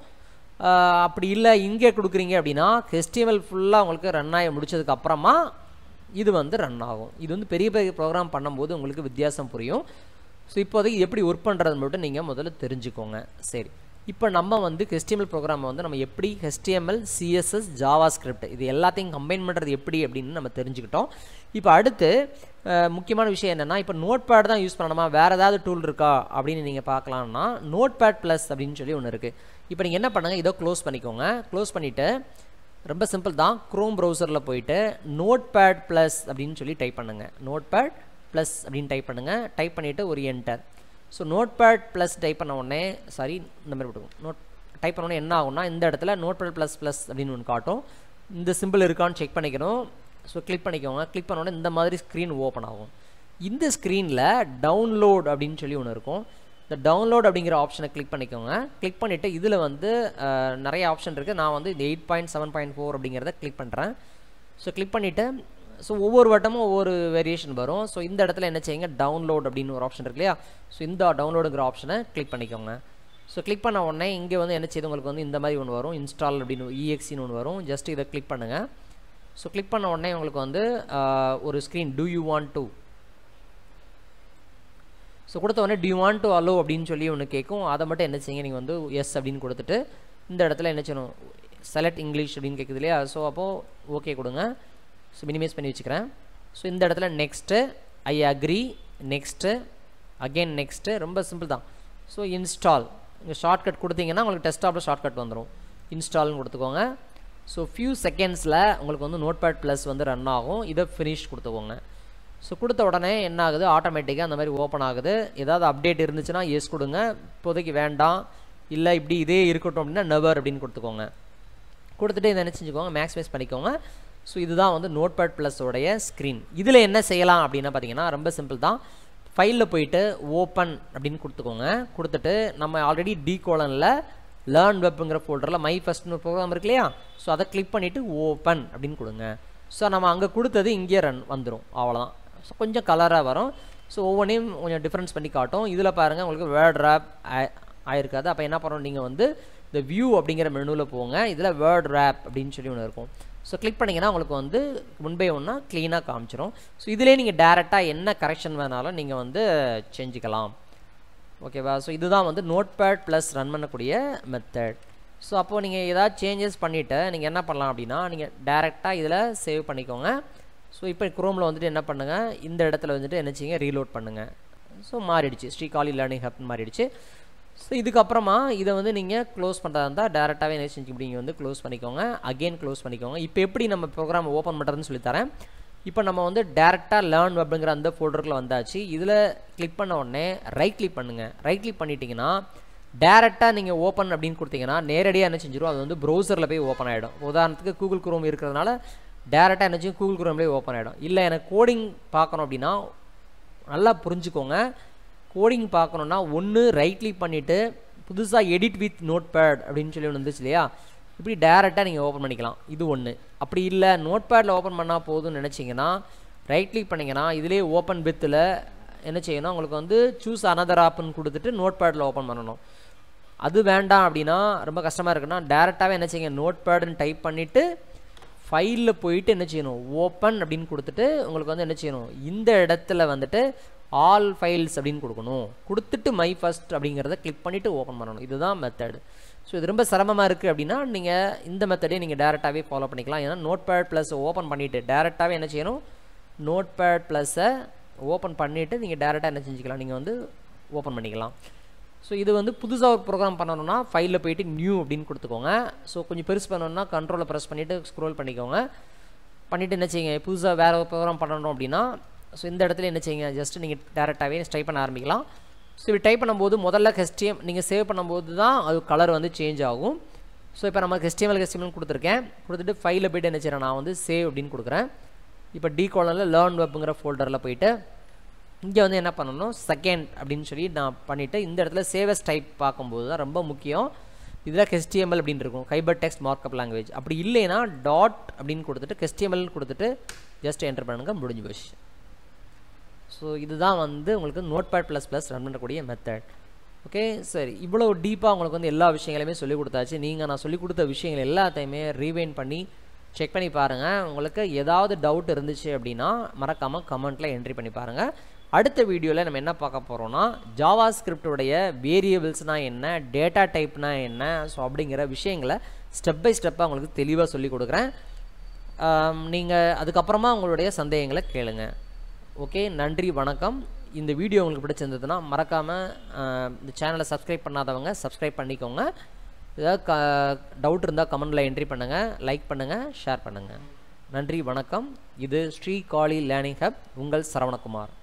[SPEAKER 1] அப்படி இல்லை இங்கே கொடுக்குறீங்க அப்படின்னா HTML ஃபுல்லாக உங்களுக்கு ரன் ஆகி முடிச்சதுக்கப்புறமா இது வந்து ரன் ஆகும் இது வந்து பெரிய பெரிய ப்ரோக்ராம் பண்ணும்போது உங்களுக்கு வித்தியாசம் புரியும் ஸோ இப்போதைக்கு எப்படி ஒர்க் பண்ணுறது மட்டும் நீங்கள் முதல்ல தெரிஞ்சுக்கோங்க சரி இப்போ நம்ம வந்து HTML ப்ரோக்ராமை வந்து நம்ம எப்படி HTML CSS ஜாவா ஸ்கிரிப்ட் இது எல்லாத்தையும் கம்பைன் பண்ணுறது எப்படி அப்படின்னு நம்ம தெரிஞ்சுக்கிட்டோம் இப்போ அடுத்து முக்கியமான விஷயம் என்னென்னா இப்போ நோட் பேட் தான் யூஸ் பண்ணணுமா வேறு ஏதாவது டூல் இருக்கா அப்படின்னு நீங்கள் பார்க்கலான்னா நோட் பேட் ப்ளஸ் அப்படின்னு சொல்லி ஒன்று இருக்குது இப்போ நீங்கள் என்ன பண்ணுங்கள் இதோ க்ளோஸ் பண்ணிக்கோங்க க்ளோஸ் பண்ணிவிட்டு ரொம்ப சிம்பிள் தான் க்ரோம் ப்ரௌசரில் போயிட்டு நோட் பேட் ப்ளஸ் அப்படின்னு சொல்லி டைப் பண்ணுங்கள் நோட் பேட் ப்ளஸ் அப்படின்னு டைப் பண்ணுங்கள் டைப் பண்ணிவிட்டு ஒரு enter so notepad plus type பண்ண உடனே சாரி இந்த மாதிரி விட்டுக்கும் டைப் பண்ண உடனே என்ன ஆகும்னா இந்த இடத்துல நோட் பேட் ப்ளஸ் ப்ளஸ் அப்படின்னு ஒன்று காட்டும் இந்த சிம்பிள் இருக்கான்னு செக் பண்ணிக்கணும் ஸோ கிளிக் பண்ணிக்கோங்க கிளிக் பண்ண உடனே இந்த மாதிரி ஸ்க்ரீன் ஓப்பன் ஆகும் இந்த ஸ்க்ரீனில் டவுன்லோட் அப்படின்னு சொல்லி ஒன்று இருக்கும் இந்த டவுன்லோட் அப்படிங்கிற ஆப்ஷனை கிளிக் பண்ணிக்கோங்க கிளிக் பண்ணிவிட்டு இதில் வந்து நிறைய ஆப்ஷன் இருக்குது நான் வந்து இந்த 8.7.4 அப்படிங்கிறத கிளிக் பண்ணுறேன் ஸோ கிளிக் பண்ணிவிட்டு ஸோ ஒவ்வொரு வட்டமும் ஒவ்வொரு வேரியேஷன் வரும் ஸோ இந்த இடத்துல என்ன செய்யுங்க டவுன்லோட் அப்படின்னு ஒரு ஆப்ஷன் இருக்கு இல்லையா ஸோ இந்த டவுன்லோடுங்கிற ஆப்ஷனை கிளிக் பண்ணிக்கோங்க ஸோ கிளிக் பண்ண உடனே இங்கே வந்து என்ன செய்யுது உங்களுக்கு வந்து இந்த மாதிரி ஒன்று வரும் இன்ஸ்டால் அப்படின்னு EXEன்னு ஒன்று வரும் ஜஸ்ட் இதை கிளிக் பண்ணுங்கள் ஸோ கிளிக் பண்ண உடனே உங்களுக்கு வந்து ஒரு screen do you want to so கொடுத்த உடனே do you want to allow அப்படின்னு சொல்லி ஒன்று கேட்கும் அதை மட்டும் என்ன செய்யுங்க நீங்கள் வந்து எஸ் அப்படின்னு கொடுத்துட்டு இந்த இடத்துல என்ன செய்யணும் செலக்ட் இங்கிலீஷ் அப்படின்னு கேட்குது இல்லையா ஸோ அப்போது ஓகே கொடுங்க ஸோ மினிமைஸ் பண்ணி வச்சுக்கிறேன் ஸோ இந்த இடத்துல next I agree next again next ரொம்ப சிம்பிள் தான் ஸோ இன்ஸ்டால் இங்கே ஷார்ட்கட் கொடுத்தீங்கன்னா உங்களுக்கு டெஸ்க்டாப்பில் ஷார்ட்கட் வந்துடும் இன்ஸ்டால்னு கொடுத்துக்கோங்க ஸோ ஃபியூ செகண்ட்ஸில் உங்களுக்கு வந்து நோட் பேட் ப்ளஸ் வந்து ரன் ஆகும் இதை ஃபினிஷ் கொடுத்துக்கோங்க ஸோ கொடுத்த உடனே என்ன ஆகுது ஆட்டோமேட்டிக்காக அந்த மாதிரி ஓப்பன் ஆகுது ஏதாவது அப்டேட் இருந்துச்சுன்னா எஸ் கொடுங்க இப்போதைக்கு வேண்டாம் இல்லை இப்படி இதே இருக்கட்டும் அப்படின்னா நெவர் அப்படின்னு கொடுத்துக்கோங்க கொடுத்துட்டு இதை என்ன செஞ்சுக்கோங்க மேக்ஸிமைஸ் பண்ணிக்கோங்க ஸோ இதுதான் வந்து நோட் பேட் ப்ளஸோடைய ஸ்க்ரீன் இதில் என்ன செய்யலாம் அப்படின்னா பார்த்தீங்கன்னா ரொம்ப சிம்பிள் தான் ஃபைலில் போயிட்டு ஓப்பன் அப்படின்னு கொடுத்துக்கோங்க கொடுத்துட்டு நம்ம ஆல்ரெடி D:/லேர்ன் வெப்புங்கிற ஃபோல்டரில் மை ஃபஸ்ட்னு ப்ரோக்ராம் இருக்கு இல்லையா ஸோ அதை கிளிக் பண்ணிவிட்டு ஓப்பன் அப்படின்னு கொடுங்க ஸோ நம்ம அங்கே கொடுத்தது இங்கே வந்துடும் அவ்வளோதான் ஸோ கொஞ்சம் கலராக வரும் ஸோ ஒவ்வொன்றையும் கொஞ்சம் டிஃப்ரென்ஸ் பண்ணி காட்டும் இதில் பாருங்கள் உங்களுக்கு வேர்ட் ரேப் ஆயிருக்காது அப்போ என்ன பண்ணணும் நீங்கள் வந்து இந்த வியூ அப்படிங்கிற மெனுவில் போங்க இதில் வேர்ட் ரேப் அப்படின்னு சொல்லி ஒன்று இருக்கும் ஸோ கிளிக் பண்ணிங்கன்னா உங்களுக்கு வந்து ஒன் பை ஒன்னாக க்ளீனாக காமிச்சிடும். ஸோ இதிலே நீங்கள் டேரெக்டாக என்ன கரெக்ஷன் வேணாலும் நீங்கள் வந்து செஞ்சுக்கலாம். ஓகேவா? ஸோ இதுதான் வந்து நோட்பேட் ப்ளஸ் ரன் பண்ணக்கூடிய மெத்தட். ஸோ அப்போது நீங்கள் ஏதாவது சேஞ்சஸ் பண்ணிவிட்டு நீங்கள் என்ன பண்ணலாம் அப்படின்னா நீங்கள் டேரெக்டாக இதில் சேவ் பண்ணிக்கோங்க. ஸோ இப்போ குரோமில் வந்துட்டு என்ன பண்ணுங்கள், இந்த இடத்துல வந்துட்டு என்ன செய்யுங்க, ரீலோட் பண்ணுங்கள். ஸோ மாறிடுச்சு, ஸ்ரீகாலி லேர்னிங் ஹப்னு மாறிடுச்சு. ஸோ இதுக்கப்புறமா இதை வந்து நீங்கள் க்ளோஸ் பண்ணுறதா இருந்தால் டேரெக்டாகவே என்ன செஞ்சு இப்படி வந்து க்ளோஸ் பண்ணிக்கோங்க, அகெயின் க்ளோஸ் பண்ணிக்கோங்க. இப்போ எப்படி நம்ம ப்ரோக்ராம் ஓப்பன் பண்ணுறதுன்னு சொல்லித்தரேன். இப்போ நம்ம வந்து டேரெக்டாக லேர்ன் வெப்ங்கிற அந்த ஃபோல்டருக்குள்ள வந்தாச்சு. இதில் கிளிக் பண்ண உடனே ரைட் கிளிக் பண்ணுங்கள். ரைட் கிளிக் பண்ணிட்டீங்கன்னா டேரெக்டாக நீங்கள் ஓப்பன் அப்படின்னு கொடுத்தீங்கன்னா நேரடியாக என்ன செஞ்சிடும், அது வந்து ப்ரௌசரில் போய் ஓப்பன் ஆகிடும். உதாரணத்துக்கு கூகுள் குரோம் இருக்கிறதுனால டேரெக்டாக என்ன செய்யும், கூகுள் குரோம்லேயே ஓப்பன் ஆகிடும். இல்லை எனக்கு கோடிங் பார்க்கணும் அப்படின்னா நல்லா புரிஞ்சுக்கோங்க. கோடிங் பார்க்கணுன்னா ஒன்று ரைட் கிளிக் பண்ணிவிட்டு புதுசாக எடிட் வித் நோட்பேட் அப்படின்னு சொல்லி ஒன்று வந்துச்சு இல்லையா, இப்படி டேரெக்டாக நீங்கள் ஓப்பன் பண்ணிக்கலாம். இது ஒன்று. அப்படி இல்லை நோட்பேடில் ஓப்பன் பண்ணால் போதும்னு நினச்சிங்கன்னா ரைட் கிளிக் பண்ணிங்கன்னா இதிலே ஓப்பன் வித்தில் என்ன செய்யணும், உங்களுக்கு வந்து சூஸ் அனதர் ஆப்னு கொடுத்துட்டு நோட்பேடில் ஓப்பன் பண்ணணும். அது வேண்டாம் அப்படின்னா ரொம்ப கஷ்டமாக இருக்குன்னா டேரெக்டாகவே என்ன செய்யுங்க, நோட்பேடுன்னு டைப் பண்ணிவிட்டு ஃபைலில் போயிட்டு என்ன செய்யணும், ஓப்பன் அப்படின்னு கொடுத்துட்டு உங்களுக்கு வந்து என்ன செய்யணும், இந்த இடத்துல வந்துட்டு ஆல் ஃபைல்ஸ் அப்படின்னு கொடுக்கணும். கொடுத்துட்டு மை ஃபஸ்ட் அப்படிங்கிறத கிளிக் பண்ணிவிட்டு ஓப்பன் பண்ணணும். இதுதான் மெத்தடு. ஸோ இது ரொம்ப சிரமமாக இருக்குது அப்படின்னா நீங்கள் இந்த மெத்தடே நீங்கள் டேரெக்டாகவே ஃபாலோ பண்ணிக்கலாம். ஏன்னா நோட்பேட் ப்ளஸ் ஓப்பன் பண்ணிவிட்டு டேரெக்டாகவே என்ன செய்யணும், நோட்பேட் ப்ளஸ்ஸை ஓப்பன் பண்ணிவிட்டு நீங்கள் டேரெக்டாக என்ன செஞ்சுக்கலாம், நீங்கள் வந்து ஓப்பன் பண்ணிக்கலாம். ஸோ இது வந்து புதுசாக ஒரு ப்ரோக்ராம் பண்ணணும்னா ஃபைலில் போயிட்டு நியூ அப்படின்னு கொடுத்துக்கோங்க. ஸோ கொஞ்சம் பெருசு பண்ணணும்னா கண்ட்ரோலை ப்ரெஸ் பண்ணிவிட்டு ஸ்க்ரோல் பண்ணிக்கோங்க. பண்ணிவிட்டு என்ன செய்யுங்க, புதுசாக வேறு ஒரு ப்ரோக்ராம் பண்ணணும் அப்படின்னா ஸோ இந்த இடத்துல என்ன செய்யுங்க, ஜஸ்ட் நீங்கள் டேரெக்டாகவே டைப் பண்ண ஆரம்பிக்கலாம். ஸோ இப்படி டைப் பண்ணும்போது முதல்ல HTML நீங்கள் சேவ் பண்ணும்போது தான் அது கலர் வந்து சேஞ்ச் ஆகும். ஸோ இப்போ நம்ம HTML கொடுத்துருக்கேன். கொடுத்துட்டு ஃபைலில் போய்ட்டு என்ன செய்கிறேன், நான் வந்து சேவ் அப்படின்னு கொடுக்குறேன். இப்போ D:/லேர்ன் வெப்ங்கிற ஃபோல்டரில் போயிட்டு இங்கே வந்து என்ன பண்ணணும், செகண்ட் அப்படின்னு சொல்லி நான் பண்ணிவிட்டு இந்த இடத்துல சேவ் அஸ் டைப் பார்க்கும்போது தான் ரொம்ப முக்கியம். இதில் HTML அப்படின்னு இருக்கும், ஹைபர் டெக்ஸ்ட் மார்க்அப் லாங்குவேஜ். அப்படி இல்லைன்னா டாட் அப்படின்னு கொடுத்துட்டு HTML கொடுத்துட்டு ஜஸ்ட் என்டர் பண்ணுங்க, முடிஞ்சு போச்சு. ஸோ இதுதான் வந்து உங்களுக்கு நோட்பேட் ப்ளஸ் ரன் பண்ணக்கூடிய மெத்தட். ஓகே, சரி, இவ்வளோ டீப்பாக உங்களுக்கு வந்து எல்லா விஷயங்களையுமே சொல்லிக் கொடுத்தாச்சு. நீங்கள் நான் சொல்லிக் கொடுத்த விஷயங்கள் எல்லாத்தையுமே ரீவைண்ட் பண்ணி செக் பண்ணி பாருங்கள். உங்களுக்கு ஏதாவது டவுட் இருந்துச்சு அப்படின்னா மறக்காமல் கமெண்ட்டில் என்ட்ரி பண்ணி பாருங்கள். அடுத்த வீடியோவில் நம்ம என்ன பார்க்க போகிறோம்னா ஜாவா ஸ்கிரிப்டுடைய வேரியபிள்ஸ்னால் என்ன, டேட்டா டைப்னா என்ன, ஸோ அப்படிங்கிற விஷயங்களை ஸ்டெப் பை ஸ்டெப்பாக உங்களுக்கு தெளிவாக சொல்லிக் கொடுக்குறேன். நீங்கள் அதுக்கப்புறமா உங்களுடைய சந்தேகங்களை கேளுங்க. ஓகே, நன்றி, வணக்கம். இந்த வீடியோ உங்களுக்கு பிடிச்சிருந்ததுன்னா மறக்காமல் இந்த சேனலை சப்ஸ்கிரைப் பண்ணாதவங்க சப்ஸ்கிரைப் பண்ணிக்கோங்க. ஏதாவது டவுட் இருந்தால் கமெண்டில் என்ட்ரி பண்ணுங்கள், லைக் பண்ணுங்கள், ஷேர் பண்ணுங்கள். நன்றி, வணக்கம். இது ஸ்ரீகாலி லேர்னிங் ஹப், உங்கள் சரவணகுமார்.